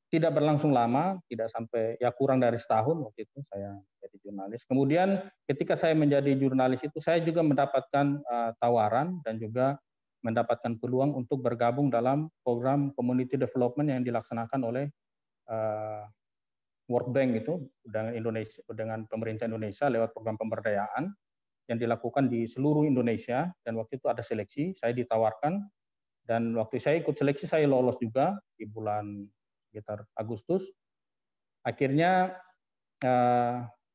tidak berlangsung lama, tidak sampai kurang dari setahun waktu itu saya jadi jurnalis. Kemudian ketika saya menjadi jurnalis itu saya juga mendapatkan tawaran dan juga mendapatkan peluang untuk bergabung dalam program community development yang dilaksanakan oleh World Bank itu dengan pemerintah Indonesia lewat program pemberdayaan yang dilakukan di seluruh Indonesia. Dan waktu itu ada seleksi, saya ditawarkan, dan waktu saya ikut seleksi saya lolos juga di bulan sekitar Agustus. Akhirnya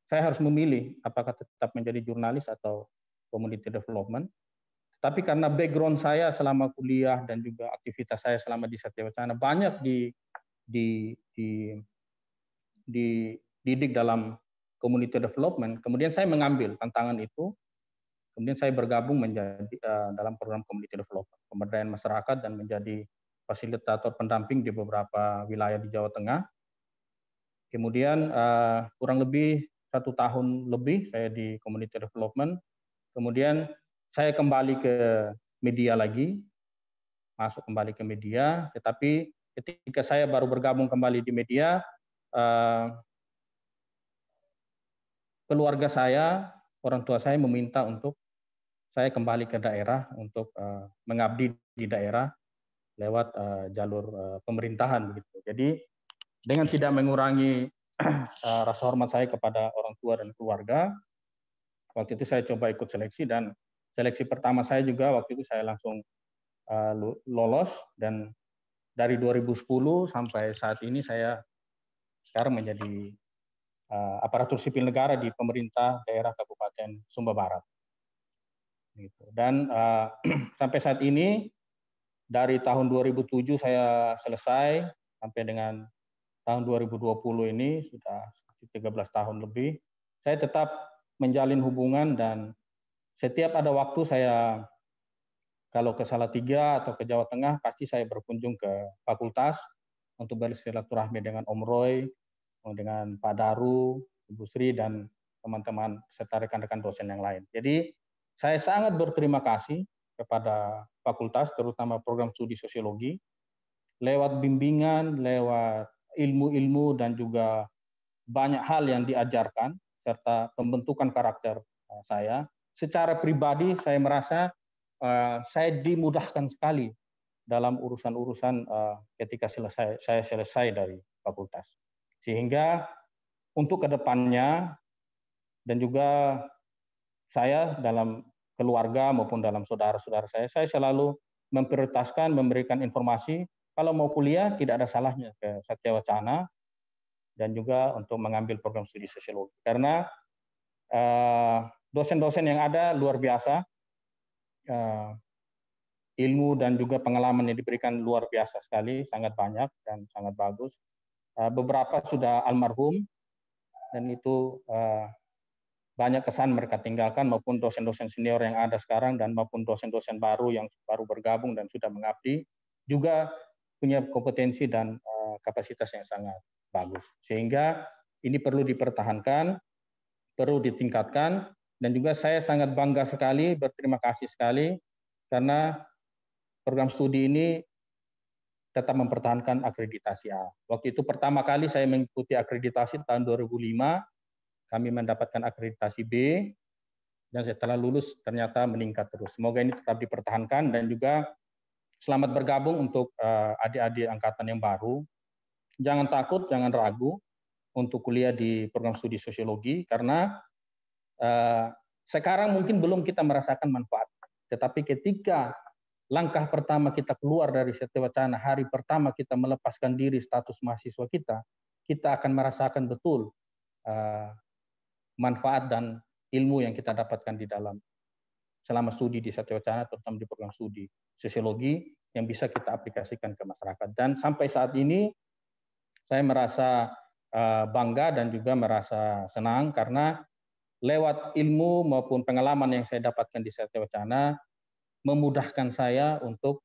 saya harus memilih apakah tetap menjadi jurnalis atau community development. Tapi karena background saya selama kuliah dan juga aktivitas saya selama di Satya Wacana banyak dididik dalam community development, kemudian saya mengambil tantangan itu, kemudian saya bergabung menjadi dalam program community development, pemberdayaan masyarakat, dan menjadi fasilitator pendamping di beberapa wilayah di Jawa Tengah. Kemudian kurang lebih 1 tahun lebih saya di community development. Kemudian saya kembali ke media lagi, masuk kembali ke media. Tetapi ketika saya baru bergabung kembali di media, keluarga saya, orang tua saya meminta untuk saya kembali ke daerah untuk mengabdi di daerah lewat jalur pemerintahan begitu. Jadi dengan tidak mengurangi rasa hormat saya kepada orang tua dan keluarga, waktu itu saya coba ikut seleksi, dan seleksi pertama saya juga waktu itu saya langsung lolos, dan dari 2010 sampai saat ini saya sekarang menjadi aparatur sipil negara di pemerintah daerah Kabupaten Sumba Barat. Dan sampai saat ini dari tahun 2007 saya selesai sampai dengan tahun 2020 ini sudah 13 tahun lebih. Saya tetap menjalin hubungan, dan setiap ada waktu saya kalau ke Salatiga atau ke Jawa Tengah pasti saya berkunjung ke fakultas untuk bersilaturahmi dengan Om Roy, dengan Pak Daru, Ibu Sri, dan teman-teman serta rekan-rekan dosen yang lain. Jadi saya sangat berterima kasih kepada fakultas, terutama program studi sosiologi, lewat bimbingan, lewat ilmu-ilmu, dan juga banyak hal yang diajarkan, serta pembentukan karakter saya. Secara pribadi saya merasa saya dimudahkan sekali dalam urusan-urusan ketika saya selesai dari fakultas. Sehingga untuk kedepannya, dan juga saya dalam keluarga maupun dalam saudara-saudara saya selalu memprioritaskan memberikan informasi. Kalau mau kuliah tidak ada salahnya ke Satya Wacana, dan juga untuk mengambil program studi sosiologi. Karena dosen-dosen yang ada luar biasa, ilmu dan juga pengalaman yang diberikan luar biasa sekali, sangat banyak dan sangat bagus. Beberapa sudah almarhum, dan itu banyak kesan mereka tinggalkan, maupun dosen-dosen senior yang ada sekarang, dan maupun dosen-dosen baru yang baru bergabung dan sudah mengabdi, juga punya kompetensi dan kapasitas yang sangat bagus. Sehingga ini perlu dipertahankan, perlu ditingkatkan, dan juga saya sangat bangga sekali, berterima kasih sekali, karena program studi ini tetap mempertahankan akreditasi A. Waktu itu pertama kali saya mengikuti akreditasi tahun 2005, kami mendapatkan akreditasi B, dan setelah lulus ternyata meningkat terus. Semoga ini tetap dipertahankan, dan juga selamat bergabung untuk adik-adik angkatan yang baru. Jangan takut, jangan ragu untuk kuliah di program studi sosiologi, karena sekarang mungkin belum kita merasakan manfaat. Tetapi ketika langkah pertama kita keluar dari Satya Wacana, hari pertama kita melepaskan diri status mahasiswa kita akan merasakan betul manfaat dan ilmu yang kita dapatkan di dalam selama studi di Satya Wacana, terutama di program studi sosiologi, yang bisa kita aplikasikan ke masyarakat. Dan sampai saat ini saya merasa bangga dan juga merasa senang, karena lewat ilmu maupun pengalaman yang saya dapatkan di Satya Wacana memudahkan saya untuk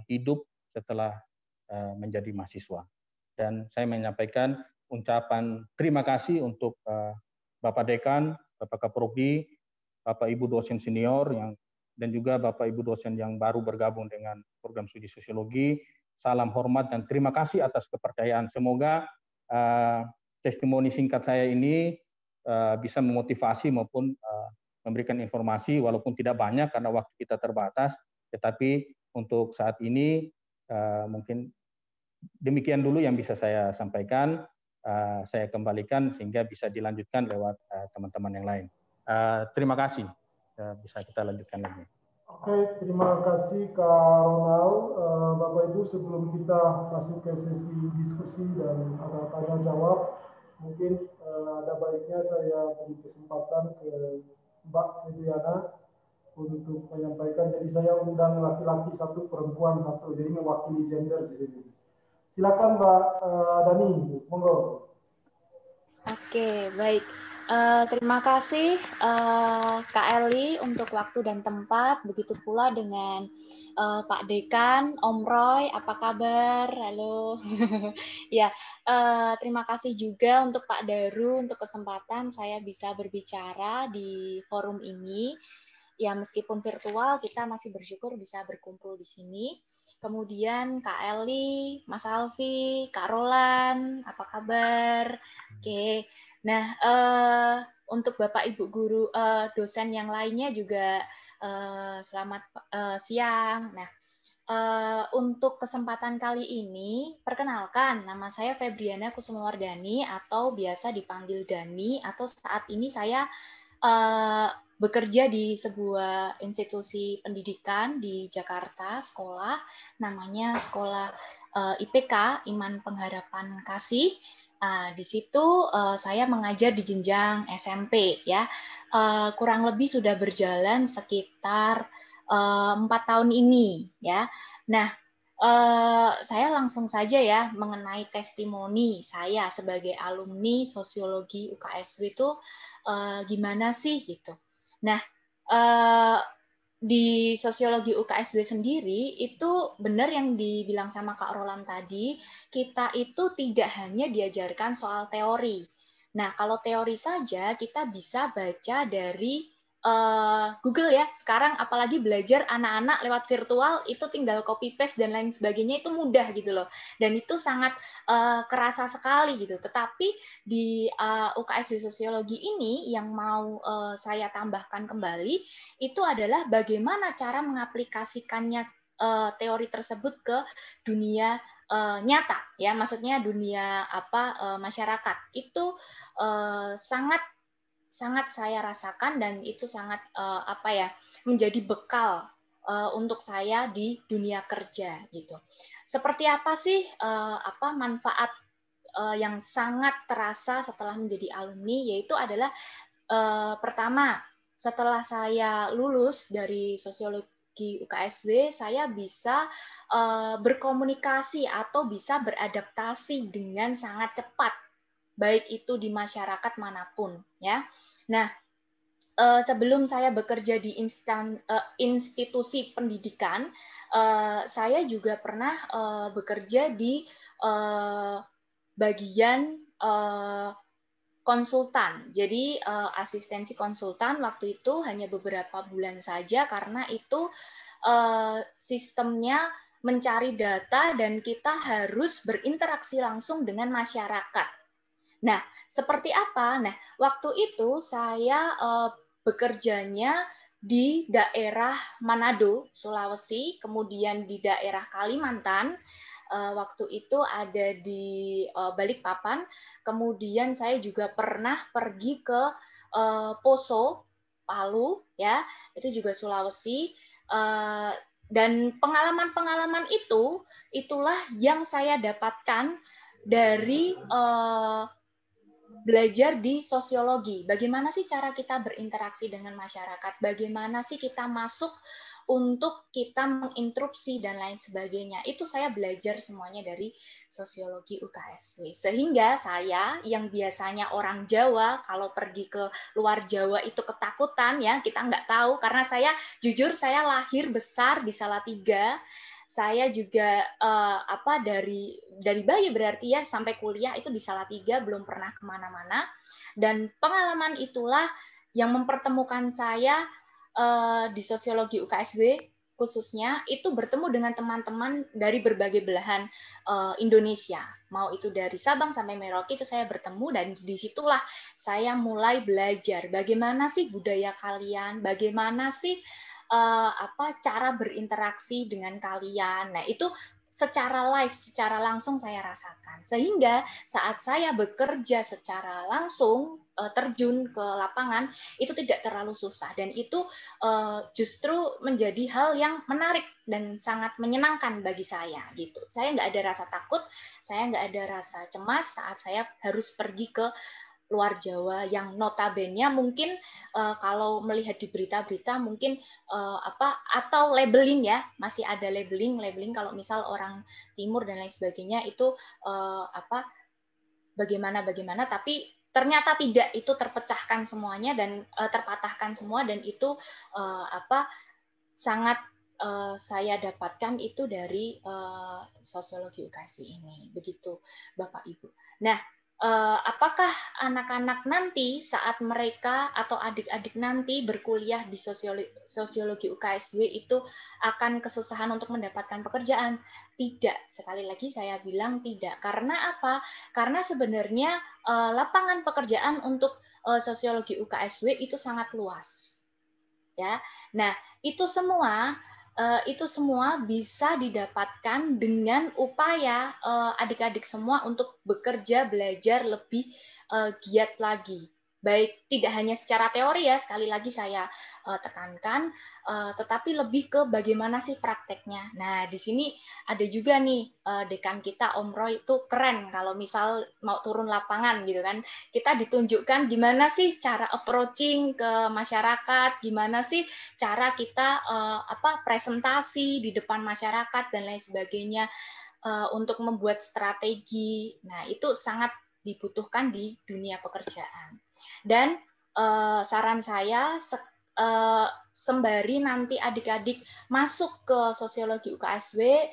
hidup setelah menjadi mahasiswa. Dan saya menyampaikan ucapan terima kasih untuk Bapak Dekan, Bapak Kaprodi, Bapak Ibu dosen senior dan juga Bapak Ibu dosen yang baru bergabung dengan program studi sosiologi. Salam hormat dan terima kasih atas kepercayaan. Semoga testimoni singkat saya ini bisa memotivasi maupun memberikan informasi, walaupun tidak banyak karena waktu kita terbatas, tetapi untuk saat ini mungkin demikian dulu yang bisa saya sampaikan. Saya kembalikan sehingga bisa dilanjutkan lewat teman-teman yang lain. Terima kasih. Bisa kita lanjutkan lagi. Oke, terima kasih Kak Ronald. Bapak Ibu, sebelum kita masuk ke sesi diskusi dan ada tanya jawab, mungkin ada baiknya saya beri kesempatan ke Mbak Febriana untuk menyampaikan. Jadi saya undang laki-laki satu, perempuan satu, jadi mewakili gender di sini. Silakan Mbak Dani, monggo. Oke, baik. Terima kasih Kak Eli untuk waktu dan tempat. Begitu pula dengan Pak Dekan, Om Roy, apa kabar? Halo. Ya, terima kasih juga untuk Pak Daru untuk kesempatan saya bisa berbicara di forum ini. Ya, meskipun virtual, kita masih bersyukur bisa berkumpul di sini. Kemudian Kak Eli, Mas Alfi, Kak Roland, apa kabar? Oke. Nah, untuk Bapak Ibu guru dosen yang lainnya juga selamat siang. Nah, untuk kesempatan kali ini, perkenalkan nama saya Febriana Kusumawardani atau biasa dipanggil Dani, atau saat ini saya bekerja di sebuah institusi pendidikan di Jakarta, sekolah namanya Sekolah IPK Iman Pengharapan Kasih. Di situ saya mengajar di jenjang SMP ya. Kurang lebih sudah berjalan sekitar 4 tahun ini ya. Nah, saya langsung saja ya mengenai testimoni saya sebagai alumni sosiologi UKSW itu gimana sih gitu. Nah, di sosiologi UKSW sendiri itu benar yang dibilang sama Kak Roland tadi, kita itu tidak hanya diajarkan soal teori. Nah, kalau teori saja kita bisa baca dari Google ya. Sekarang apalagi belajar anak-anak lewat virtual itu tinggal copy paste dan lain sebagainya itu mudah gitu loh. Dan itu sangat kerasa sekali gitu. Tetapi di UKSW Sosiologi ini yang mau saya tambahkan kembali itu adalah bagaimana cara mengaplikasikannya teori tersebut ke dunia nyata ya, maksudnya dunia masyarakat itu sangat saya rasakan dan itu sangat menjadi bekal untuk saya di dunia kerja gitu. Seperti apa sih manfaat yang sangat terasa setelah menjadi alumni, yaitu adalah pertama, setelah saya lulus dari sosiologi UKSW, saya bisa berkomunikasi atau bisa beradaptasi dengan sangat cepat, baik itu di masyarakat manapun ya. Nah, sebelum saya bekerja di institusi pendidikan, saya juga pernah bekerja di bagian konsultan. Jadi asistensi konsultan waktu itu hanya beberapa bulan saja karena itu sistemnya mencari data dan kita harus berinteraksi langsung dengan masyarakat. Nah, seperti apa? Nah, waktu itu saya bekerjanya di daerah Manado, Sulawesi, kemudian di daerah Kalimantan. Waktu itu ada di Balikpapan, kemudian saya juga pernah pergi ke Poso, Palu, ya, itu juga Sulawesi. Dan pengalaman-pengalaman itulah yang saya dapatkan dari belajar di sosiologi. Bagaimana sih cara kita berinteraksi dengan masyarakat? Bagaimana sih kita masuk untuk kita menginterupsi dan lain sebagainya. Itu saya belajar semuanya dari sosiologi UKSW. Sehingga saya yang biasanya orang Jawa, kalau pergi ke luar Jawa itu ketakutan ya, kita nggak tahu. Karena saya, jujur saya lahir besar di Salatiga. Saya juga dari bayi berarti ya sampai kuliah itu di Salatiga, belum pernah kemana-mana. Dan pengalaman itulah yang mempertemukan saya di sosiologi UKSW khususnya itu bertemu dengan teman-teman dari berbagai belahan Indonesia. Mau itu dari Sabang sampai Merauke itu saya bertemu dan disitulah saya mulai belajar bagaimana sih budaya kalian, bagaimana sih cara berinteraksi dengan kalian. Nah, itu secara live, secara langsung saya rasakan. Sehingga saat saya bekerja secara langsung, terjun ke lapangan, itu tidak terlalu susah. Dan itu justru menjadi hal yang menarik dan sangat menyenangkan bagi saya. Gitu. Saya nggak ada rasa takut, saya nggak ada rasa cemas saat saya harus pergi ke luar Jawa yang notabene mungkin kalau melihat di berita-berita mungkin atau labeling ya, masih ada labeling kalau misal orang timur dan lain sebagainya itu bagaimana tapi ternyata tidak, itu terpecahkan semuanya dan terpatahkan semua, dan itu sangat saya dapatkan itu dari sosiologi UKSW ini. Begitu Bapak Ibu. Nah, apakah anak-anak nanti saat mereka atau adik-adik nanti berkuliah di sosiologi UKSW itu akan kesusahan untuk mendapatkan pekerjaan? Tidak. Sekali lagi saya bilang tidak. Karena apa? Karena sebenarnya lapangan pekerjaan untuk sosiologi UKSW itu sangat luas. Ya. Nah, itu semua bisa didapatkan dengan upaya adik-adik semua untuk bekerja, belajar lebih giat lagi. Baik tidak hanya secara teori ya, sekali lagi saya tekankan, tetapi lebih ke bagaimana sih prakteknya. Nah, di sini ada juga nih dekan kita Om Roy, itu keren kalau misal mau turun lapangan gitu kan. Kita ditunjukkan gimana sih cara approaching ke masyarakat, gimana sih cara kita presentasi di depan masyarakat dan lain sebagainya untuk membuat strategi. Nah, itu sangat dibutuhkan di dunia pekerjaan. Dan saran saya sembari nanti adik-adik masuk ke sosiologi UKSW,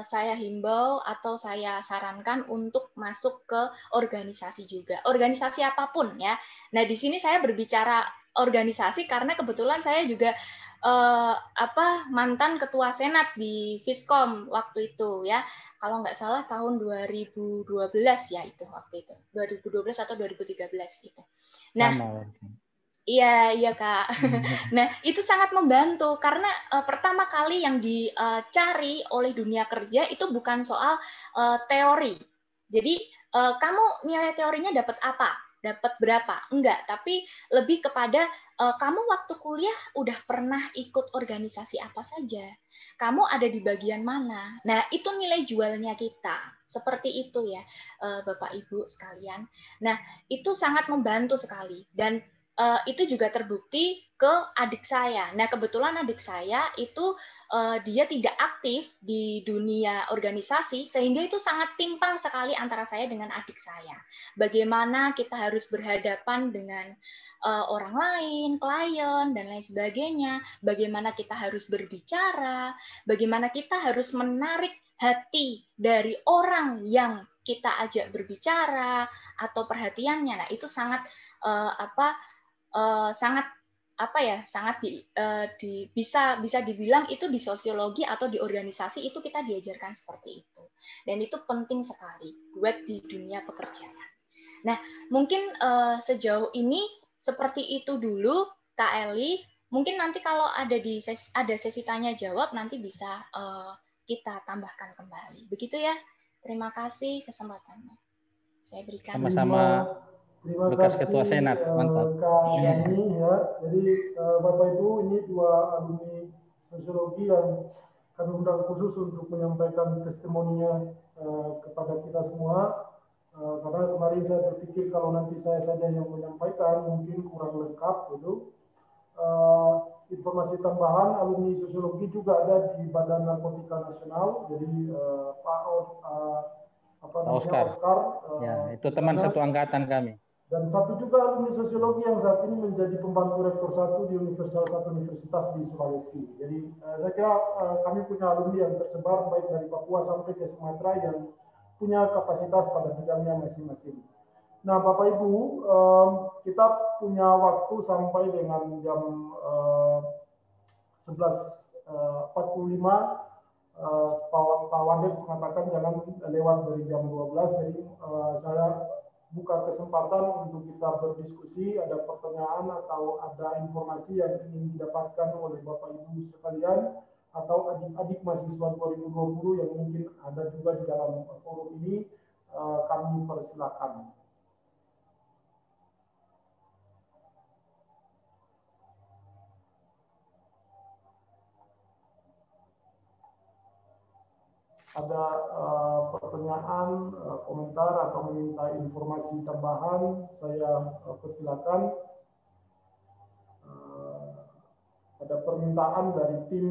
saya himbau atau saya sarankan untuk masuk ke organisasi juga. Organisasi apapun ya. Nah, di sini saya berbicara organisasi karena kebetulan saya juga mantan ketua senat di Fiskom waktu itu ya. Kalau nggak salah tahun 2012 ya itu waktu itu. 2012 atau 2013 itu. Nah, Iya Kak. Nah, itu sangat membantu karena pertama kali yang dicari oleh dunia kerja itu bukan soal teori. Jadi kamu nilai teorinya dapat apa? Dapat berapa? Enggak, tapi lebih kepada kamu waktu kuliah udah pernah ikut organisasi apa saja? Kamu ada di bagian mana? Nah, itu nilai jualnya kita. Seperti itu ya, Bapak Ibu sekalian. Nah, itu sangat membantu sekali dan itu juga terbukti ke adik saya. Nah, kebetulan adik saya itu dia tidak aktif di dunia organisasi, sehingga itu sangat timpang sekali antara saya dengan adik saya. Bagaimana kita harus berhadapan dengan orang lain, klien, dan lain sebagainya. Bagaimana kita harus berbicara, bagaimana kita harus menarik hati dari orang yang kita ajak berbicara atau perhatiannya. Nah, itu sangat bisa dibilang itu di sosiologi atau di organisasi itu kita diajarkan seperti itu, dan itu penting sekali buat di dunia pekerjaan. Nah, mungkin sejauh ini seperti itu dulu Kak Eli. Mungkin nanti kalau ada sesi tanya jawab nanti bisa kita tambahkan kembali. Begitu ya. Terima kasih kesempatannya. Saya berikan. Sama-sama. Terima bekas kasih ketua senat, mantap. Kak Yani ya. Jadi Bapak Ibu, ini dua alumni sosiologi yang kami undang khusus untuk menyampaikan testimoninya kepada kita semua. Karena kemarin saya berpikir kalau nanti saya saja yang menyampaikan mungkin kurang lengkap gitu. Informasi tambahan, alumni sosiologi juga ada di Badan Narkotika Nasional. Jadi Pak Oscar, ya, itu teman satu angkatan kami. Dan satu juga alumni sosiologi yang saat ini menjadi pembantu rektor 1 di salah satu universitas di Sulawesi. Jadi saya kira kami punya alumni yang tersebar baik dari Papua sampai ke Sumatera yang punya kapasitas pada bidangnya masing-masing. Nah, Bapak Ibu, kita punya waktu sampai dengan jam 11.45. Pak Wadet mengatakan jangan lewat dari jam 12, jadi saya buka kesempatan untuk kita berdiskusi, ada pertanyaan atau ada informasi yang ingin didapatkan oleh Bapak Ibu sekalian atau adik-adik mahasiswa 2020 yang mungkin ada juga di dalam forum ini, kami persilakan. Ada pertanyaan, komentar atau meminta informasi tambahan, saya persilakan. Ada permintaan dari tim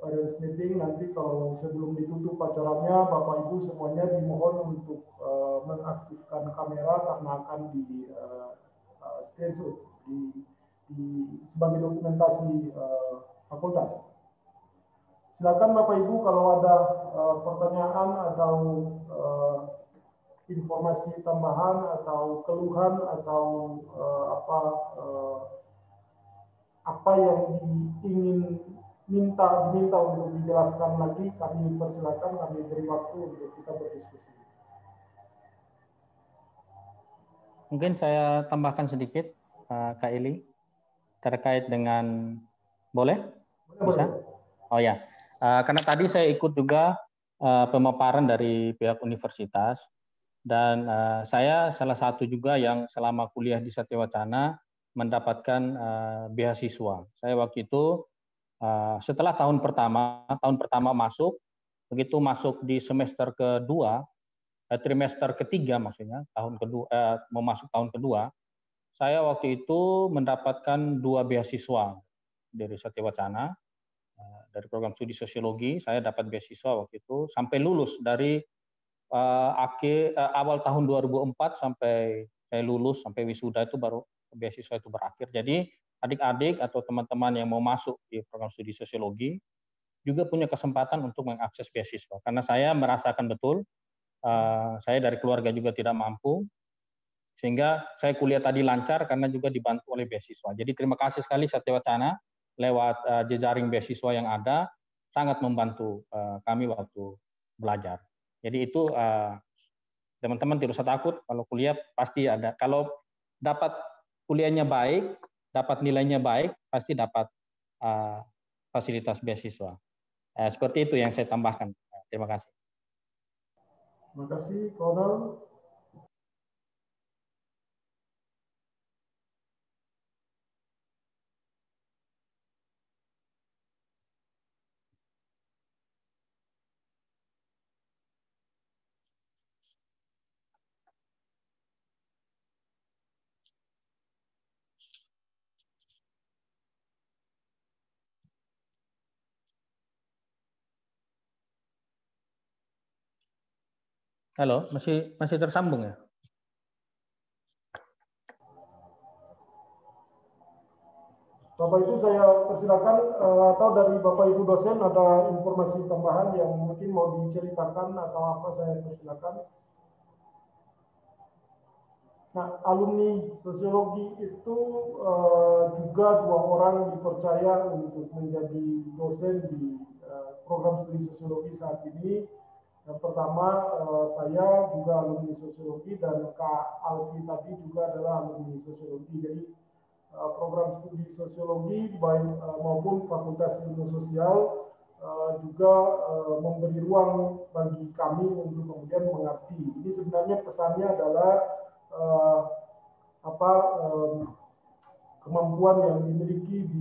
parents meeting, nanti kalau sebelum ditutup acaranya, Bapak Ibu semuanya dimohon untuk mengaktifkan kamera karena akan di screenshot sebagai dokumentasi fakultas. Silakan Bapak Ibu kalau ada pertanyaan atau informasi tambahan atau keluhan atau apa yang diminta untuk dijelaskan lagi, kami persilakan, kami beri waktu untuk kita berdiskusi. Mungkin saya tambahkan sedikit, Kak Eli, terkait dengan, boleh? Bisa? Oh ya. Karena tadi saya ikut juga pemaparan dari pihak universitas, dan saya salah satu juga yang selama kuliah di Satya Wacana mendapatkan beasiswa. Saya waktu itu setelah tahun pertama masuk, begitu masuk di semester kedua, trimester ketiga maksudnya, mau masuk tahun kedua, saya waktu itu mendapatkan 2 beasiswa dari Satya Wacana. Dari program studi sosiologi, saya dapat beasiswa waktu itu sampai lulus dari awal tahun 2004 sampai saya lulus sampai wisuda itu baru beasiswa itu berakhir. Jadi adik-adik atau teman-teman yang mau masuk di program studi sosiologi juga punya kesempatan untuk mengakses beasiswa. Karena saya merasakan betul, saya dari keluarga juga tidak mampu, sehingga saya kuliah tadi lancar karena juga dibantu oleh beasiswa. Jadi terima kasih sekali Satya Wacana lewat jejaring beasiswa yang ada, sangat membantu kami waktu belajar. Jadi itu teman-teman tidak usah takut, kalau kuliah pasti ada. Kalau dapat kuliahnya baik, dapat nilainya baik, pasti dapat fasilitas beasiswa. Seperti itu yang saya tambahkan. Terima kasih. Terima kasih, Kolonel. Halo, masih tersambung ya? Bapak Ibu saya persilakan, atau dari Bapak Ibu dosen ada informasi tambahan yang mungkin mau diceritakan atau apa, saya persilakan. Nah, alumni sosiologi itu juga 2 orang dipercaya untuk menjadi dosen di program studi sosiologi saat ini. Yang pertama, saya juga alumni sosiologi dan Kak Alfi tadi juga adalah alumni sosiologi. Jadi program studi sosiologi baik maupun Fakultas Ilmu Sosial juga memberi ruang bagi kami untuk kemudian mengabdi. Ini sebenarnya pesannya adalah kemampuan yang dimiliki di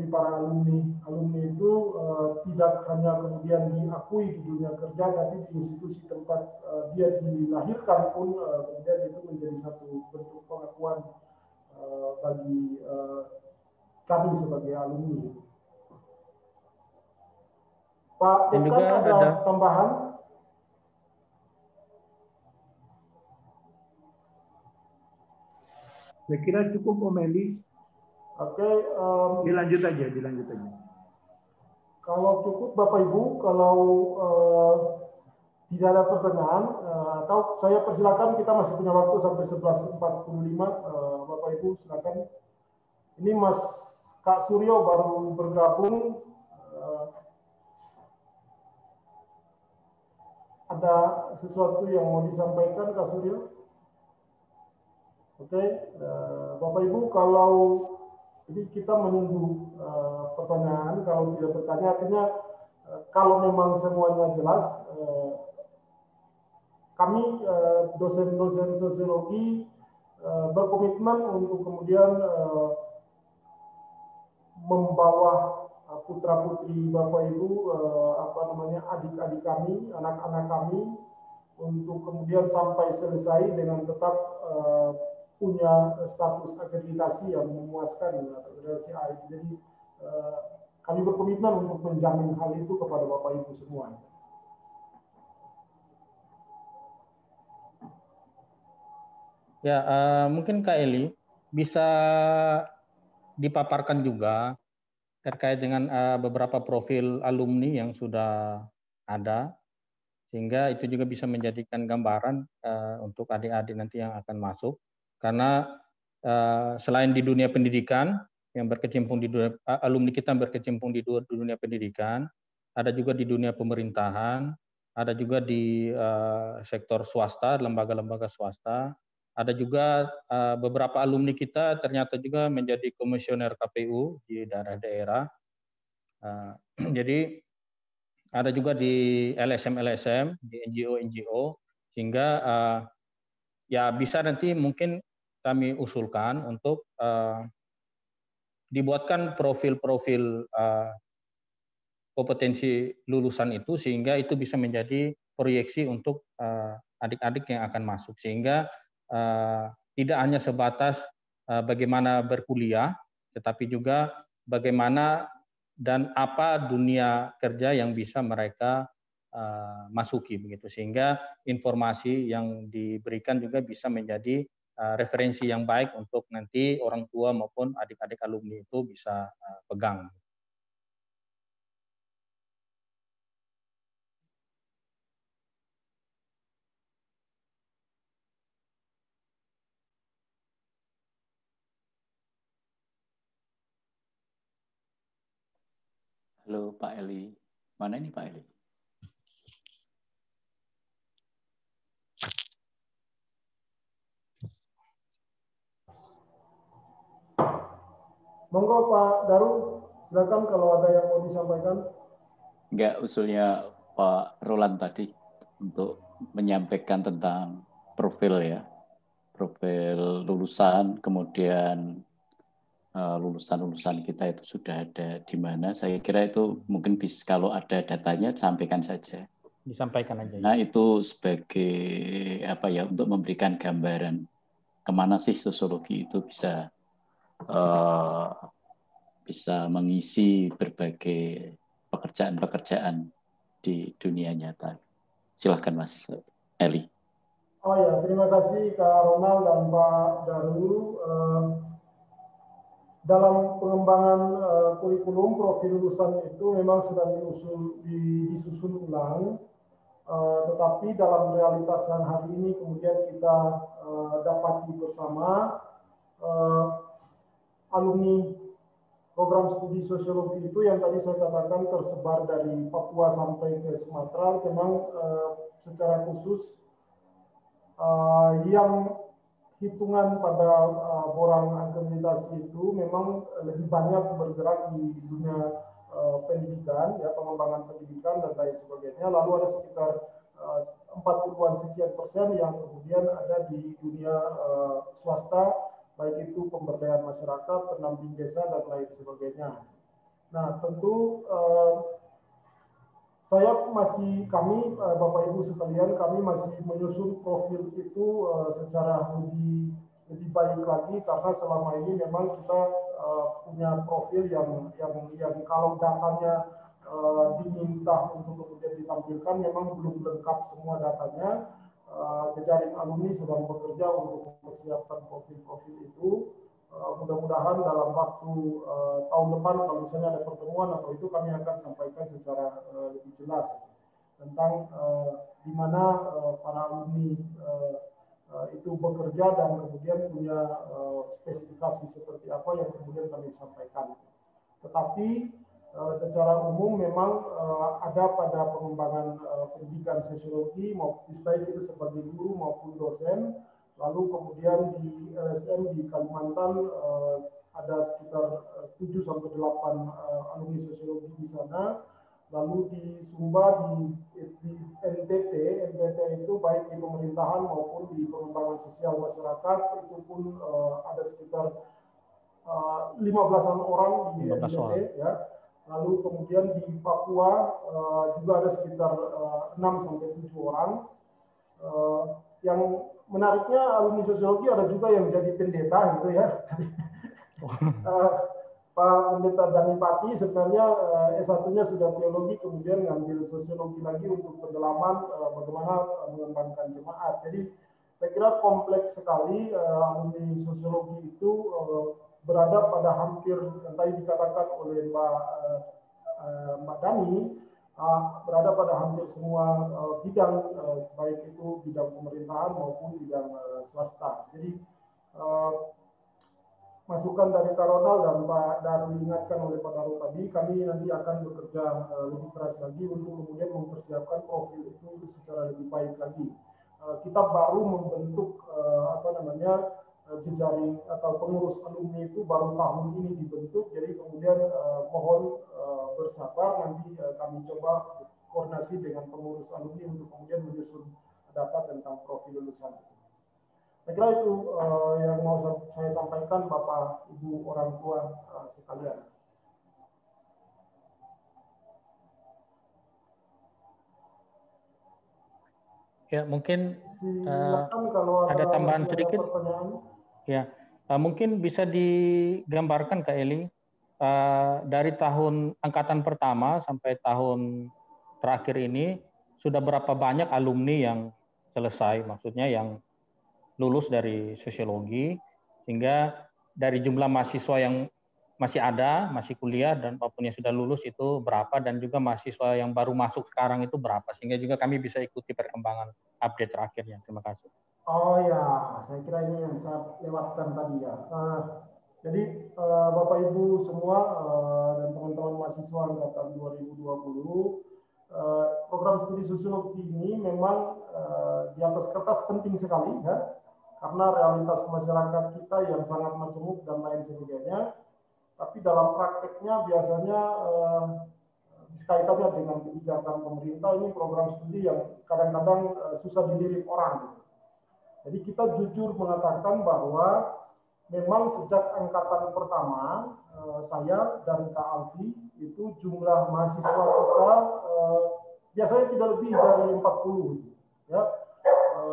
para alumni itu tidak hanya kemudian diakui di dunia kerja, tapi di institusi tempat dia dilahirkan pun kemudian itu menjadi satu bentuk pengakuan bagi kami sebagai alumni. Pak Dekan ada tambahan? Saya kira cukup, Om Eli. Oke. Dilanjut aja. Kalau cukup Bapak Ibu, kalau tidak ada pertanyaan, atau saya persilakan, kita masih punya waktu sampai 11.45. Bapak Ibu silakan. Ini Mas Kak Suryo baru bergabung. Ada sesuatu yang mau disampaikan Kak Suryo? Oke, Bapak Ibu, kalau jadi kita menunggu pertanyaan. Kalau tidak bertanya, artinya kalau memang semuanya jelas, kami dosen-dosen sosiologi berkomitmen untuk kemudian membawa putra-putri Bapak Ibu, adik-adik kami, anak-anak kami, untuk kemudian sampai selesai dengan tetap punya status akreditasi yang memuaskan atau akreditasi A. Jadi kami berkomitmen untuk menjamin hal itu kepada Bapak Ibu semua. Ya, mungkin Kak Eli bisa dipaparkan juga terkait dengan beberapa profil alumni yang sudah ada, sehingga itu juga bisa menjadikan gambaran untuk adik-adik nanti yang akan masuk. Karena selain di dunia pendidikan, yang berkecimpung di dunia, alumni kita berkecimpung di dunia pendidikan, ada juga di dunia pemerintahan, ada juga di sektor swasta, lembaga-lembaga swasta, ada juga beberapa alumni kita ternyata juga menjadi komisioner KPU di daerah-daerah. Jadi ada juga di LSM-LSM, di NGO-NGO, sehingga ya bisa nanti mungkin kami usulkan untuk dibuatkan profil-profil kompetensi lulusan itu, sehingga itu bisa menjadi proyeksi untuk adik-adik yang akan masuk, sehingga tidak hanya sebatas bagaimana berkuliah, tetapi juga bagaimana dan apa dunia kerja yang bisa mereka masuki begitu, sehingga informasi yang diberikan juga bisa menjadi referensi yang baik untuk nanti orang tua maupun adik-adik alumni itu bisa pegang. Halo Pak Eli, mana ini Pak Eli? Monggo Pak Daru, silakan kalau ada yang mau disampaikan. Enggak, usulnya Pak Roland tadi untuk menyampaikan tentang profil ya, profil lulusan, kemudian lulusan-lulusan kita itu sudah ada di mana. Saya kira itu mungkin bisa, kalau ada datanya sampaikan saja. Disampaikan aja. Nah itu sebagai apa ya, untuk memberikan gambaran kemana sih sosiologi itu bisa bisa mengisi berbagai pekerjaan-pekerjaan di dunia nyata. Silahkan Mas Eli. Oh ya, terima kasih Kak Ronald dan Pak Daru. Dalam pengembangan kurikulum, profil lulusan itu memang sedang disusun ulang, tetapi dalam realitas yang hari ini kemudian kita dapati bersama, alumni program studi sosiologi itu yang tadi saya katakan tersebar dari Papua sampai ke Sumatera, memang secara khusus yang hitungan pada borang akreditasi itu memang lebih banyak bergerak di dunia pendidikan, ya, pengembangan pendidikan dan lain sebagainya. Lalu ada sekitar 40-an sekian persen yang kemudian ada di dunia swasta, baik itu pemberdayaan masyarakat, pendamping desa dan lain sebagainya. Nah, tentu kami Bapak Ibu sekalian, kami masih menyusun profil itu secara lebih baik lagi, karena selama ini memang kita punya profil yang kalau datanya diminta untuk kemudian ditampilkan memang belum lengkap semua datanya. Jejaring alumni sedang bekerja untuk mempersiapkan profil-profil itu. Mudah-mudahan dalam waktu tahun depan kalau misalnya ada pertemuan atau itu, kami akan sampaikan secara lebih jelas tentang di mana para alumni itu bekerja dan kemudian punya spesifikasi seperti apa yang kemudian kami sampaikan. Tetapi secara umum memang ada pada pengembangan pendidikan sosiologi, baik itu sebagai guru maupun dosen, lalu kemudian di LSM di Kalimantan ada sekitar 7 sampai 8 alumni sosiologi di sana. Lalu di Sumba, di NTT itu baik di pemerintahan maupun di pengembangan sosial masyarakat, itu pun ada sekitar 15-an orang di NTT, ya. Lalu kemudian di Papua juga ada sekitar 6 sampai 7 orang. Yang menariknya alumni sosiologi ada juga yang jadi pendeta gitu ya. Pak Pendeta Dani Pati sebenarnya S1-nya sudah teologi, kemudian ngambil sosiologi lagi untuk pendalaman bagaimana mengembangkan jemaat. Jadi saya kira kompleks sekali alumni sosiologi itu berada pada hampir, yang tadi dikatakan oleh Mbak Dani, berada pada hampir semua bidang, baik itu bidang pemerintahan maupun bidang swasta. Jadi masukan dari Kak Ronald dan diingatkan oleh Pak Daru tadi, kami nanti akan bekerja lebih keras lagi untuk kemudian mempersiapkan profil itu secara lebih baik lagi. Kita baru membentuk jejaring atau pengurus alumni itu baru tahun ini dibentuk, jadi kemudian mohon bersabar, nanti kami coba koordinasi dengan pengurus alumni untuk kemudian menyusun data tentang profil lulusan. Saya kira itu yang mau saya sampaikan Bapak, Ibu, orang tua sekalian. Ya, mungkin silakan kalau ada tambahan sedikit. Pertanyaan. Ya, mungkin bisa digambarkan Kak Eli, dari tahun angkatan pertama sampai tahun terakhir ini sudah berapa banyak alumni yang selesai, maksudnya yang lulus dari sosiologi, sehingga dari jumlah mahasiswa yang masih ada, masih kuliah, dan maupun yang sudah lulus itu berapa, dan juga mahasiswa yang baru masuk sekarang itu berapa, sehingga juga kami bisa ikuti perkembangan update terakhirnya. Terima kasih. Oh ya, saya kira ini yang saya lewatkan tadi ya. Jadi Bapak Ibu semua dan teman-teman mahasiswa angkatan 2020, program studi sosiologi ini memang di atas kertas penting sekali ya, karena realitas masyarakat kita yang sangat majemuk dan lain sebagainya. Tapi dalam prakteknya biasanya kaitannya dengan kebijakan pemerintah, ini program studi yang kadang-kadang susah dilirik orang. Jadi kita jujur mengatakan bahwa memang sejak angkatan pertama saya dan Kak Alfi itu jumlah mahasiswa kita biasanya tidak lebih dari 40 ya.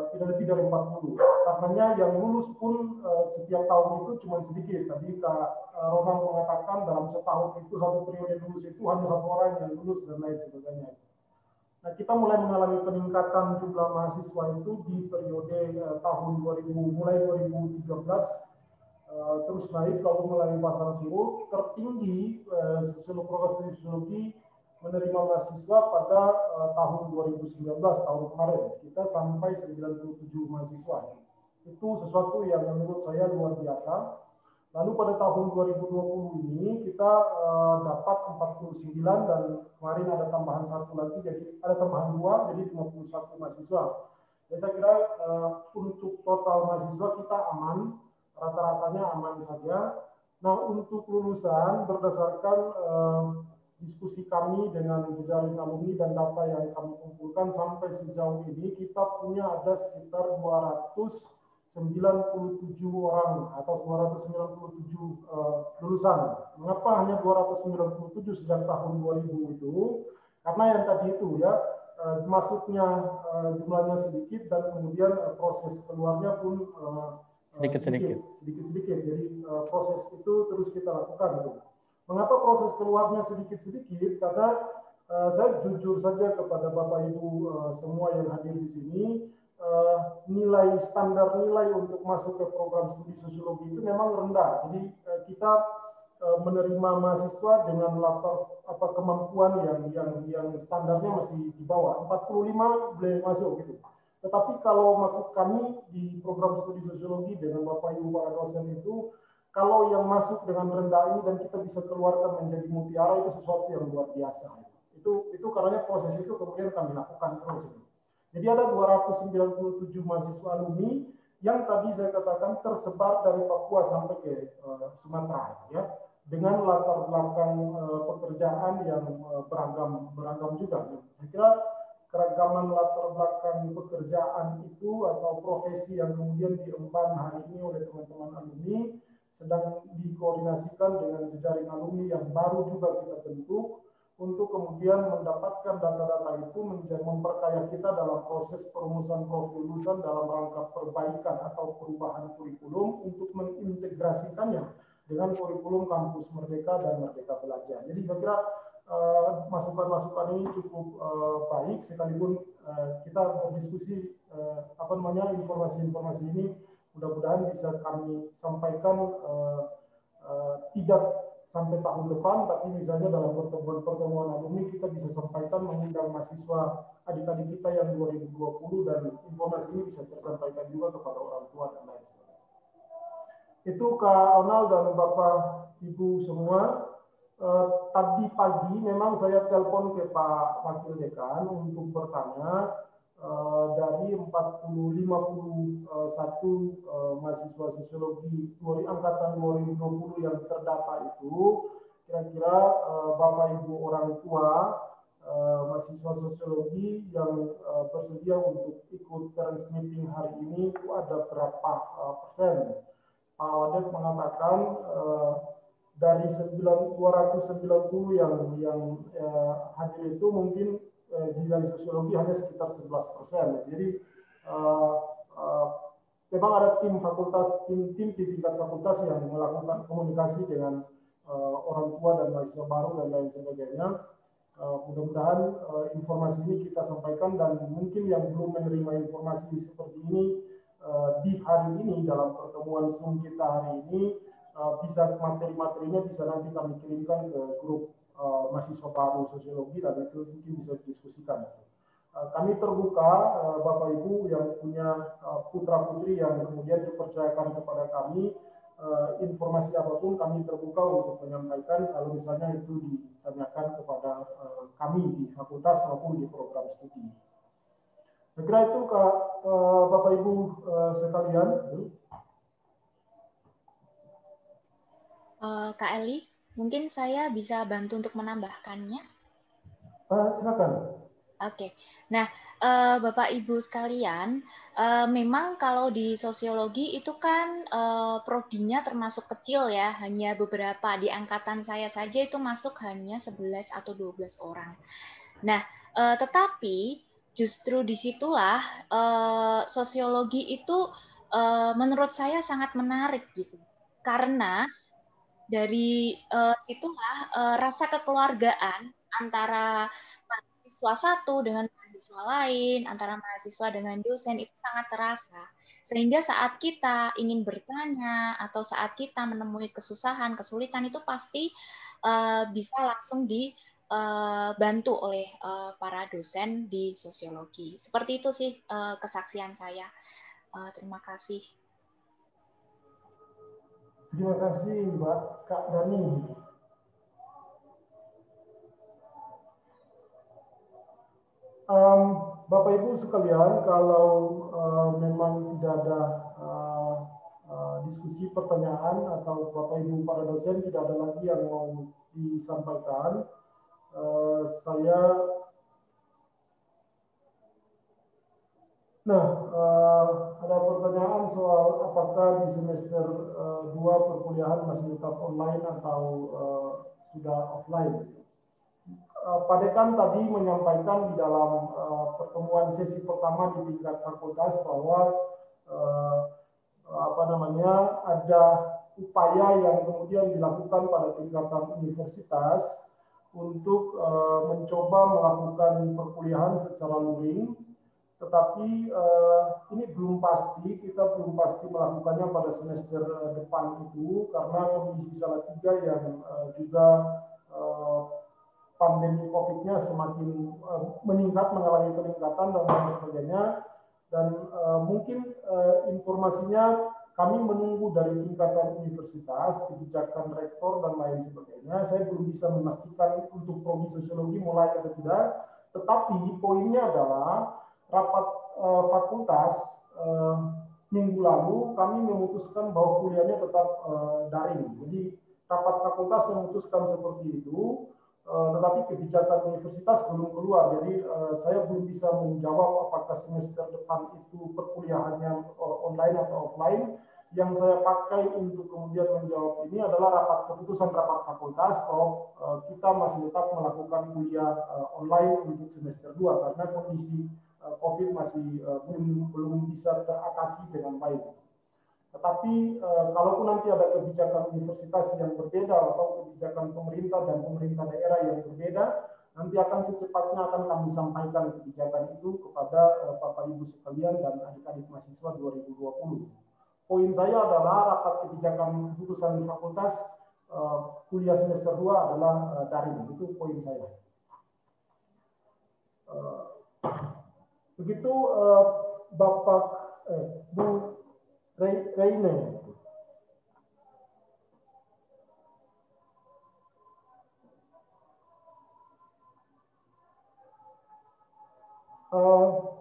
Tidak lebih dari 40. Karenanya yang lulus pun setiap tahun itu cuma sedikit. Tadi Kak Ronald mengatakan dalam setahun itu satu periode lulus itu hanya 1 orang yang lulus dan lain sebagainya. Nah, kita mulai mengalami peningkatan jumlah mahasiswa itu di periode tahun 2000, mulai 2013 terus naik, lalu melalui pasang surut tertinggi program sosiologi menerima mahasiswa pada tahun 2019, tahun kemarin. Kita sampai 97 mahasiswa. Itu sesuatu yang menurut saya luar biasa. Lalu pada tahun 2020 ini kita dapat 49 dan kemarin ada tambahan 1 lagi, jadi ada tambahan 2, jadi 51 mahasiswa. Jadi saya kira untuk total mahasiswa kita aman, rata-ratanya aman saja. Nah, untuk lulusan berdasarkan diskusi kami dengan jejaring alumni dan data yang kami kumpulkan sampai sejauh ini, kita punya ada sekitar 297 orang atau 297 lulusan. Mengapa hanya 297 sejak tahun 2000 itu? Karena yang tadi itu ya, masuknya jumlahnya sedikit dan kemudian proses keluarnya pun sedikit. Jadi proses itu terus kita lakukan. Gitu. Mengapa proses keluarnya sedikit-sedikit? Karena saya jujur saja kepada Bapak Ibu semua yang hadir di sini, standar nilai untuk masuk ke program studi sosiologi itu memang rendah. Jadi kita menerima mahasiswa dengan latar kemampuan yang standarnya masih di bawah 45 boleh masuk gitu. Tetapi kalau maksud kami di program studi sosiologi dengan Bapak Ibu para dosen itu, kalau yang masuk dengan rendah ini dan kita bisa keluarkan menjadi mutiara, itu sesuatu yang luar biasa. Itu karena proses itu kemudian kami lakukan terus. Jadi ada 297 mahasiswa alumni yang tadi saya katakan tersebar dari Papua sampai ke Sumatera, ya, dengan latar belakang pekerjaan yang beragam juga. Saya kira keragaman latar belakang pekerjaan itu atau profesi yang kemudian diemban hari ini oleh teman-teman alumni sedang dikoordinasikan dengan jejaring alumni yang baru juga kita bentuk untuk kemudian mendapatkan data-data itu memperkaya kita dalam proses perumusan profil lulusan dalam rangka perbaikan atau perubahan kurikulum untuk mengintegrasikannya dengan kurikulum kampus Merdeka dan Merdeka Belajar. Jadi saya kira masukan-masukan ini cukup baik, sekalipun kita berdiskusi informasi-informasi ini mudah-mudahan bisa kami sampaikan tidak sampai tahun depan, tapi misalnya dalam pertemuan alumni kita bisa sampaikan mengundang mahasiswa adik-adik kita yang 2020 dan informasi ini bisa tersampaikan juga kepada orang tua dan lain sebagainya. Itu Kak Ronald dan Bapak Ibu semua. Tadi pagi memang saya telepon ke Pak Wakil Dekan untuk bertanya dari 51 mahasiswa sosiologi angkatan 2020 yang terdata itu, kira-kira Bapak Ibu orang tua mahasiswa sosiologi yang bersedia untuk ikut parents meeting hari ini itu ada berapa persen? Pak Wadet mengatakan dari 290 yang hadir itu mungkin dari sosiologi hanya sekitar 11%. Jadi memang ada tim di tingkat fakultas yang melakukan komunikasi dengan orang tua dan mahasiswa baru dan lain sebagainya. Mudah-mudahan informasi ini kita sampaikan, dan mungkin yang belum menerima informasi seperti ini di hari ini dalam pertemuan Zoom kita hari ini bisa materi-materinya bisa nanti kami kirimkan ke grup mahasiswa baru sosiologi, dan itu mungkin bisa didiskusikan. Kami terbuka, Bapak Ibu yang punya putra-putri yang kemudian dipercayakan kepada kami, informasi apapun kami terbuka untuk menyampaikan kalau misalnya itu ditanyakan kepada kami di fakultas maupun di program studi. Saya kira itu Bapak Ibu sekalian. Kak Eli, mungkin saya bisa bantu untuk menambahkannya. Silakan. Oke, nah Bapak Ibu sekalian, memang kalau di sosiologi itu kan prodinya termasuk kecil ya, hanya beberapa. Di angkatan saya saja itu masuk hanya 11 atau 12 orang. Nah, tetapi justru disitulah sosiologi itu menurut saya sangat menarik gitu, karena dari situlah rasa kekeluargaan antara mahasiswa satu dengan mahasiswa lain, antara mahasiswa dengan dosen itu sangat terasa. Sehingga saat kita ingin bertanya atau saat kita menemui kesusahan, kesulitan itu pasti bisa langsung dibantu oleh para dosen di sosiologi. Seperti itu sih kesaksian saya. Terima kasih. Terima kasih Mbak Kak Dani. Bapak Ibu sekalian, kalau memang tidak ada diskusi pertanyaan atau Bapak Ibu para dosen tidak ada lagi yang mau disampaikan, ada pertanyaan soal apakah di semester 2 perkuliahan masih tetap online atau sudah offline. Pak Dekan tadi menyampaikan di dalam pertemuan sesi pertama di tingkat fakultas bahwa ada upaya yang kemudian dilakukan pada tingkatan universitas untuk mencoba melakukan perkuliahan secara luring. Tetapi ini belum pasti, kita belum pasti melakukannya pada semester depan itu karena kondisi Salatiga yang juga pandemi COVID-nya semakin meningkat, mengalami peningkatan dan lain sebagainya. Dan mungkin informasinya kami menunggu dari tingkatan universitas, kebijakan rektor dan lain sebagainya. Saya belum bisa memastikan untuk prodi sosiologi mulai atau tidak. Tetapi poinnya adalah rapat fakultas minggu lalu kami memutuskan bahwa kuliahnya tetap daring. Jadi rapat fakultas memutuskan seperti itu, tetapi kebijakan universitas belum keluar. Jadi saya belum bisa menjawab apakah semester depan itu perkuliahannya online atau offline. Yang saya pakai untuk kemudian menjawab ini adalah keputusan rapat fakultas bahwa kita masih tetap melakukan kuliah online untuk semester 2 karena kondisi COVID masih belum bisa teratasi dengan baik. Tetapi kalaupun nanti ada kebijakan universitas yang berbeda atau kebijakan pemerintah dan pemerintah daerah yang berbeda, nanti akan secepatnya akan kami sampaikan kebijakan itu kepada Bapak Ibu sekalian dan adik-adik mahasiswa 2020. Poin saya adalah rapat kebijakan keputusan fakultas kuliah semester 2 adalah daring. Itu poin saya. Begitu Bapak Bu Reine.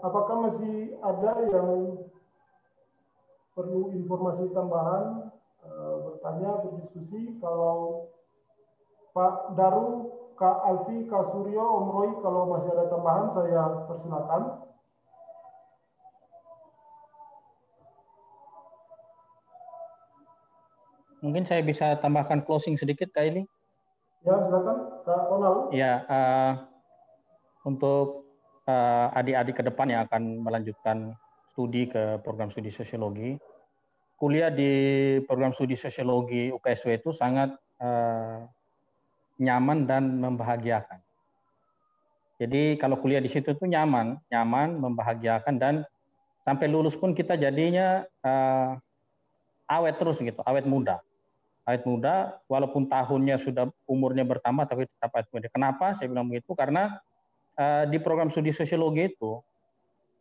Apakah masih ada yang perlu informasi tambahan, bertanya, berdiskusi? Kalau Pak Daru, Kak Alfi, Kak Suryo, Om Roy, kalau masih ada tambahan saya persilakan. Mungkin saya bisa tambahkan closing sedikit, Kak Eli. Ya, silakan, Kak Ronald. Ya, untuk adik-adik ke depan yang akan melanjutkan studi ke program studi sosiologi, kuliah di program studi sosiologi UKSW itu sangat nyaman dan membahagiakan. Jadi kalau kuliah di situ tuh nyaman, membahagiakan, dan sampai lulus pun kita jadinya awet terus gitu, awet muda. Awet muda, walaupun tahunnya sudah umurnya bertambah, tapi tetap awet muda. Kenapa saya bilang begitu? Karena di program studi sosiologi itu,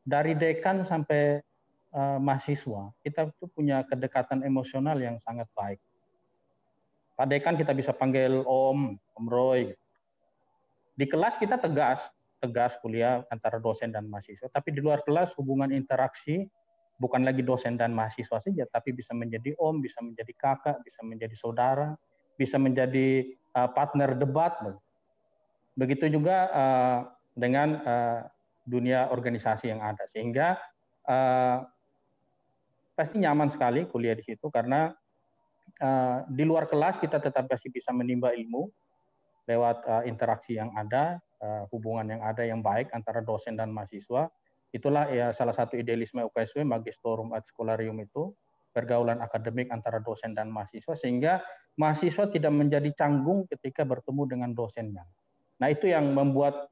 dari dekan sampai mahasiswa, kita tuh punya kedekatan emosional yang sangat baik. Pak Dekan kita bisa panggil Om Roy. Di kelas kita tegas kuliah antara dosen dan mahasiswa, tapi di luar kelas hubungan interaksi bukan lagi dosen dan mahasiswa saja, tapi bisa menjadi om, bisa menjadi kakak, bisa menjadi saudara, bisa menjadi partner debat. Begitu juga dengan dunia organisasi yang ada, sehingga pasti nyaman sekali kuliah di situ karena di luar kelas kita tetap masih bisa menimba ilmu lewat interaksi yang ada, hubungan yang ada yang baik antara dosen dan mahasiswa. Itulah ya salah satu idealisme UKSW, Magistorum ad Scholarium itu, pergaulan akademik antara dosen dan mahasiswa, sehingga mahasiswa tidak menjadi canggung ketika bertemu dengan dosennya. Nah, itu yang membuat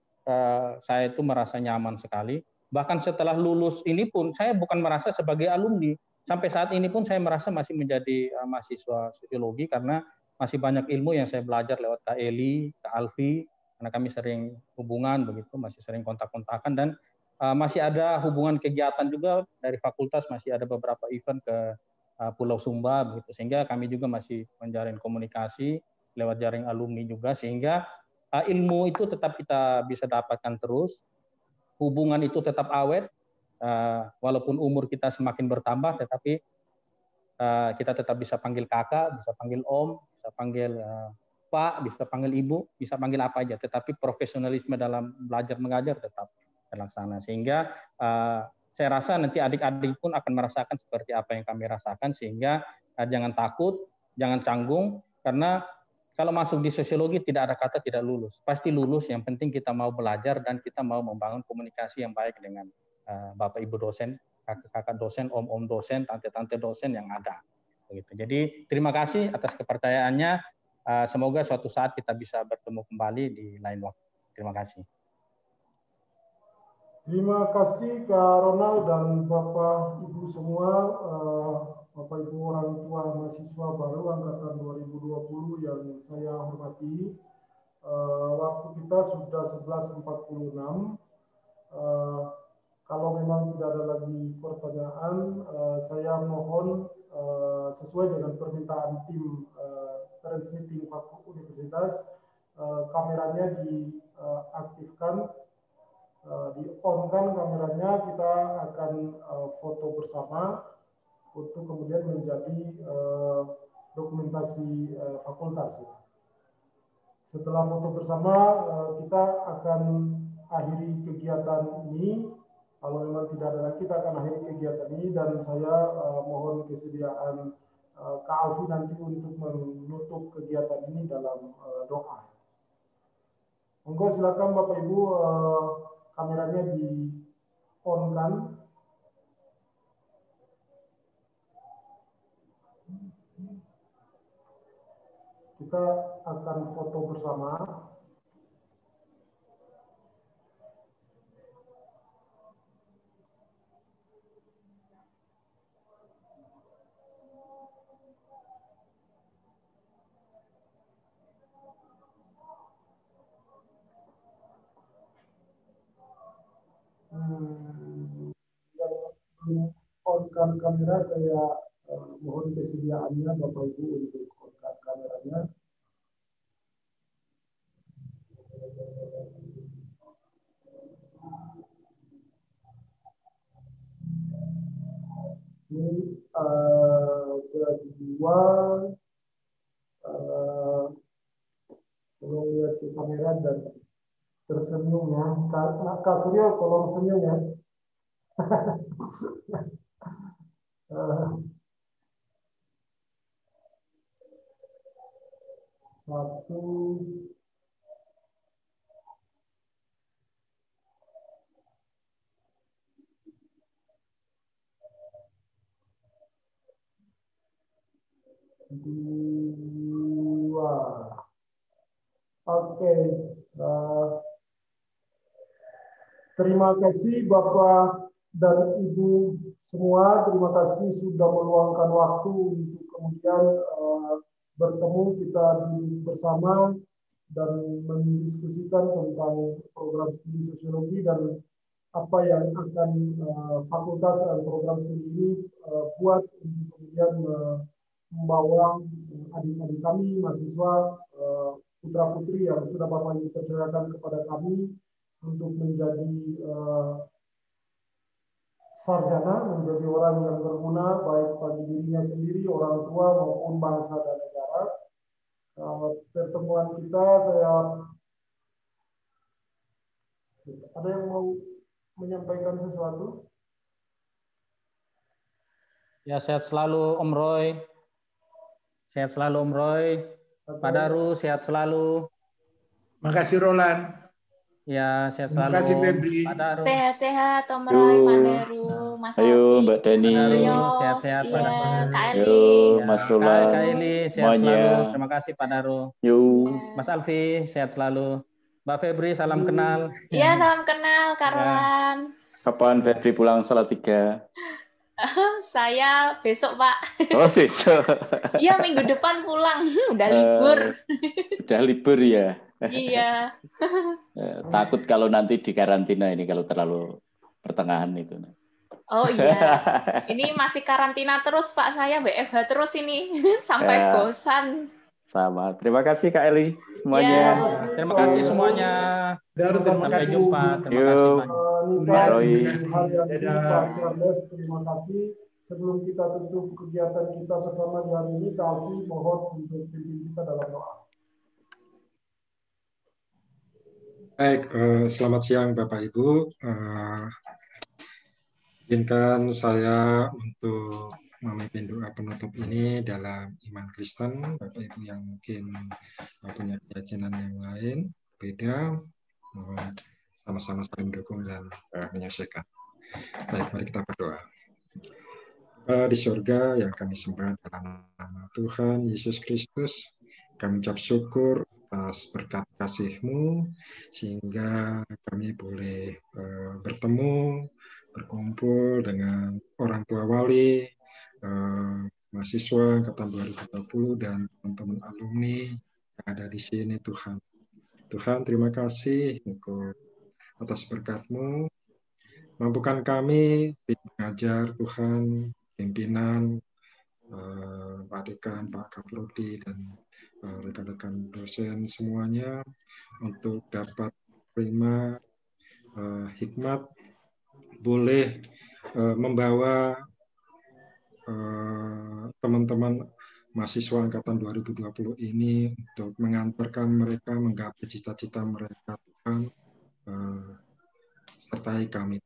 saya itu merasa nyaman sekali. Bahkan setelah lulus ini pun, saya bukan merasa sebagai alumni. Sampai saat ini pun saya merasa masih menjadi mahasiswa sosiologi, karena masih banyak ilmu yang saya belajar lewat Kak Eli, Kak Alfi, karena kami sering hubungan begitu, masih sering kontak-kontakan, dan masih ada hubungan kegiatan juga dari fakultas, masih ada beberapa event ke Pulau Sumba begitu, sehingga kami juga masih menjalin komunikasi lewat jaring alumni juga, sehingga ilmu itu tetap kita bisa dapatkan terus, hubungan itu tetap awet, walaupun umur kita semakin bertambah, tetapi kita tetap bisa panggil kakak, bisa panggil om, bisa panggil pak, bisa panggil ibu, bisa panggil apa aja, tetapi profesionalisme dalam belajar mengajar tetap terlaksana, sehingga saya rasa nanti adik-adik pun akan merasakan seperti apa yang kami rasakan, sehingga jangan takut, jangan canggung, karena kalau masuk di sosiologi tidak ada kata tidak lulus, pasti lulus, yang penting kita mau belajar dan kita mau membangun komunikasi yang baik dengan Bapak Ibu dosen, kakak-kakak dosen, om-om dosen, tante-tante dosen yang ada. Begitu. Jadi terima kasih atas kepercayaannya, semoga suatu saat kita bisa bertemu kembali di lain waktu. Terima kasih. Terima kasih Kak Ronald dan Bapak Ibu semua, Bapak Ibu orang tua mahasiswa baru angkatan 2020 yang saya hormati. Waktu kita sudah 11.46. Kalau memang tidak ada lagi pertanyaan, saya mohon sesuai dengan permintaan tim Parents Meeting Universitas, kameranya diaktifkan, di-on-kan kameranya, kita akan foto bersama. untuk kemudian menjadi dokumentasi fakultas. Setelah foto bersama, kita akan akhiri kegiatan ini. Kalau memang tidak ada lagi, kita akan akhiri kegiatan ini, dan saya mohon kesediaan Kak Alfi nanti untuk menutup kegiatan ini dalam doa. Monggo silakan Bapak Ibu, kameranya di-on-kan. Kita akan foto bersama. Yang belum on-kan kamera, saya mohon kesediaannya Bapak Ibu untuk on-kan kameranya. Ini kedua, tolong lihat ke kamera dan tersenyum ya. Kak Suryo, tolong senyum ya. Satu, dua. Oke. Terima kasih Bapak dan Ibu semua. Terima kasih sudah meluangkan waktu untuk kemudian bertemu, kita bersama dan mendiskusikan tentang program studi sosiologi dan apa yang akan fakultas dan program studi ini buat untuk kemudian membawa adik-adik kami, mahasiswa, putra-putri yang sudah Bapak Ibu percayakan kepada kami untuk menjadi sarjana, menjadi orang yang berguna baik bagi dirinya sendiri, orang tua maupun bangsa dan negara. Pertemuan kita, ada yang mau menyampaikan sesuatu? Ya, sehat selalu Om Roy. Sehat selalu Om Roy. Pak Daru, sehat selalu. Makasih Roland. Ya, sehat selalu. Terima kasih Febri. Pak Daru. Sehat-sehat Om Roy, Pak Daru, Mas Ayo Alfi. Mbak Dani. Ayo, sehat-sehat Pak Daru. Kak Yo Eli. Mas Kak Roland. Eli, sehat semuanya. selalu. Terima kasih Pak Daru. Yo. Mas Alfi, sehat selalu. Mbak Febri, salam kenal. Iya, salam kenal, Kak Ya. Roland. Kapan Febri pulang Salatiga? Saya besok, Pak. Oh, besok. Iya, minggu depan pulang. Udah libur. Sudah libur ya? Iya. Takut kalau nanti di karantina ini kalau terlalu pertengahan itu. Oh iya. Ini masih karantina terus, Pak. Saya WFH terus ini. Sampai bosan. Sama. Terima kasih Kak Eli semuanya. Ya. Terima kasih semuanya. Sampai jumpa. Terima kasih banyak. Pak Roy. Pak Charles, terima kasih. Sebelum kita tutup kegiatan kita bersama di hari ini, Kak Alfi mohon untuk pimpin kita dalam doa. Baik, selamat siang Bapak Ibu. Izinkan saya untuk memimpin doa penutup ini dalam iman Kristen. Bapak Ibu yang mungkin punya keyakinan yang lain, beda, sama-sama saling mendukung dan menyelesaikan. Baik, mari kita berdoa. Di surga yang kami sembah dalam nama Tuhan Yesus Kristus, kami ucap syukur atas berkat kasih-Mu sehingga kami boleh bertemu, berkumpul dengan orang tua wali, mahasiswa angkatan 2020 dan teman-teman alumni yang ada di sini Tuhan. Tuhan, terima kasih atas berkat-Mu. Mampukan kami mengajar Tuhan, pimpinan, Pak Dekan, Pak Kaprodi, dan rekan-rekan dosen semuanya untuk dapat terima hikmat, boleh membawa teman-teman mahasiswa angkatan 2020 ini untuk mengantarkan mereka menggapai cita-cita mereka, Tuhan. Sertai kami.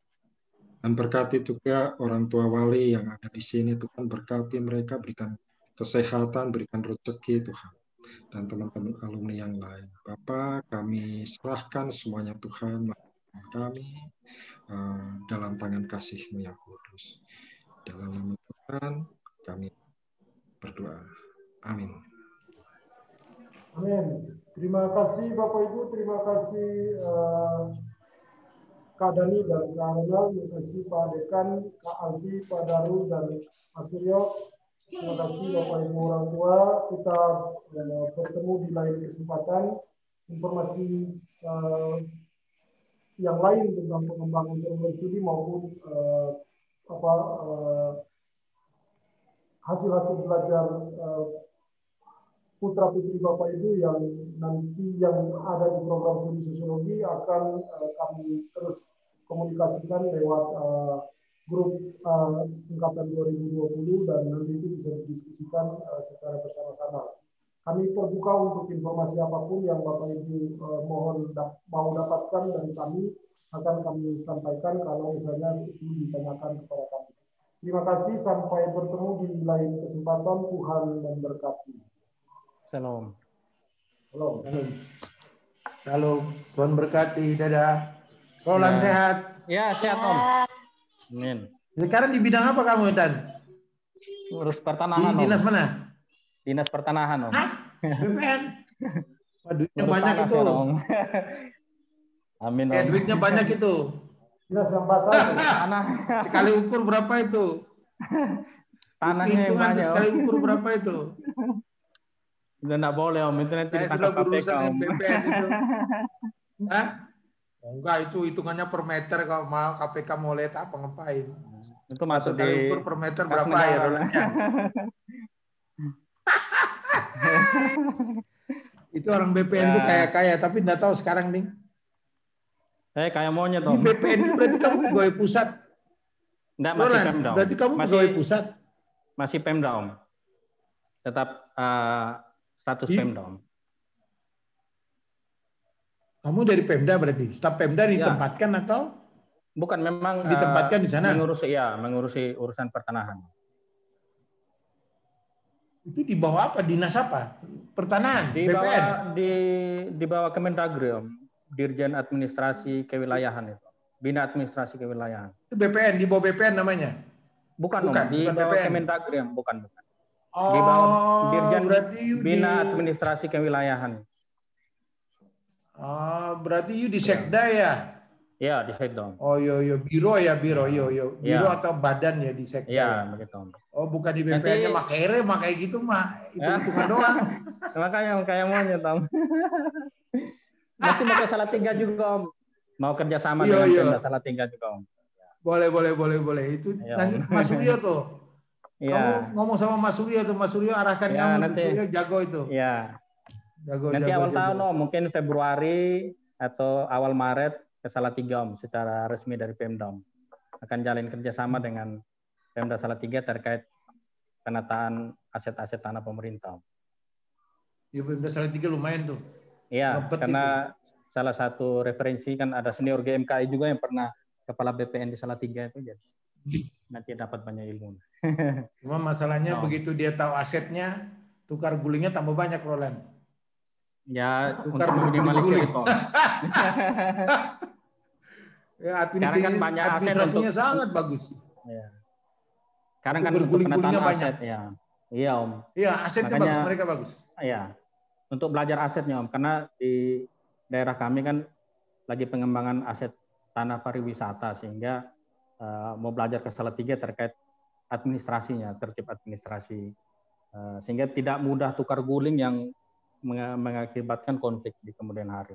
Dan berkati juga orang tua wali yang ada di sini, Tuhan. Berkati mereka, berikan kesehatan, berikan rezeki, Tuhan. Dan teman-teman alumni yang lain. Bapa, kami serahkan semuanya, Tuhan, kami dalam tangan kasih-Mu yang kudus. Dalam nama Tuhan, kami berdoa. Amin. Amin. Terima kasih Bapak Ibu, terima kasih Kak Dani dan Kak Ronald, terima kasih Pak Dekan, Kak Alfi, Pak Daru, dan Mas Suryo. Terima kasih Bapak Ibu orang tua. Kita bertemu di lain kesempatan. Informasi yang lain tentang pengembangan program studi maupun hasil-hasil belajar putra-putri Bapak Ibu yang nanti yang ada di program studi sosiologi akan kami terus komunikasikan lewat grup angkatan 2020 dan nanti itu bisa didiskusikan secara bersama-sama. Kami terbuka untuk informasi apapun yang Bapak Ibu mau dapatkan dari kami akan kami sampaikan kalau misalnya itu ditanyakan kepada kami. Terima kasih, sampai bertemu di lain kesempatan. Tuhan memberkati. Shalom. Shalom. Shalom. Tuhan berkati. Dadah. Roland sehat? Ya, sehat Om. Amin. Sekarang di bidang apa kamu, Dan? Urus pertanahan. Di dinas Om. mana? Dinas pertanahan Om. Hah? BPN? Wah, duitnya Urus banyak tanah, itu. ya, Om. Amin Om. Duitnya banyak itu. Dinas yang basah. Tanah. Sekali ukur berapa itu? Tanahnya yang banyak. Sekali ukur berapa itu? Udah nggak boleh Om, itu nanti Saya ditangkap sudah berurusan KPK dengan Om. BPN itu. Hah? Enggak, itu hitungannya per meter. Kalau mau KPK mau lihat apa ngapain? Itu masuk Sekali di ukur per meter kas berapa negara. ya rolanya? Itu orang BPN itu kaya-kaya, tapi enggak tahu sekarang nih. Kayak monyet Di Om. BPN itu berarti kamu pegawai pusat. Enggak, masih Roland, Pemda Om. berarti kamu pegawai pusat. Masih Pemda Om. Tetap status Pemda Om. Kamu dari Pemda berarti? Staf Pemda ditempatkan atau? Bukan, memang ditempatkan di sana. Mengurusi urusan pertanahan. Itu di bawah apa? Dinas apa? Pertanahan, BPN? Di bawah Kemendagri Om. Dirjen Administrasi Kewilayahan itu. Bina Administrasi Kewilayahan. Itu BPN, di bawah BPN namanya? Bukan Om, di bawah Kemendagri Om, bukan. Oh, di bawah Dirjen Bina di... Administrasi Kewilayahan. Berarti you di Sekda ya? Iya, di Sekda. Oh, yo, biro ya, biro atau badan ya di Sekda. Iya, begitu. Oh, bukan di BPN-nya makere, kayak gitu mah hitung-hitungan doang. Makanya kayak monyet Om. Nanti mau ke Salatiga juga Om. Mau kerjasama dengan Pemda Salatiga juga Om. Boleh. Itu nanti Mas Suryo tuh. Kamu ngomong sama Mas Suryo tuh, Mas Suryo arahkan kamu, nanti, Suryo jago itu. Iya. Nanti awal tahun Om, mungkin Februari atau awal Maret ke Salatiga Om, secara resmi dari Pemda Om. Akan jalin kerjasama dengan Pemda Salatiga terkait penataan aset-aset tanah pemerintah Om. Ya, Pemda Salatiga lumayan tuh. Iya, karena itu. Salah satu referensi kan ada senior GMKI juga yang pernah kepala BPN di Salatiga itu, jadi nanti dapat banyak ilmu. Cuma masalahnya begitu dia tahu asetnya, tukar gulingnya tambah banyak, Roland. Ya, tukar untuk meminimalisir itu. Ya, administrasinya sangat bagus. Ya. Sekarang kan untuk penataan aset ya. Iya Om. Iya, asetnya bagus, mereka bagus. Iya. Untuk belajar asetnya Om, karena di daerah kami kan lagi pengembangan aset tanah pariwisata, sehingga mau belajar ke Salatiga terkait administrasinya, tertib administrasi, sehingga tidak mudah tukar guling yang mengakibatkan konflik di kemudian hari.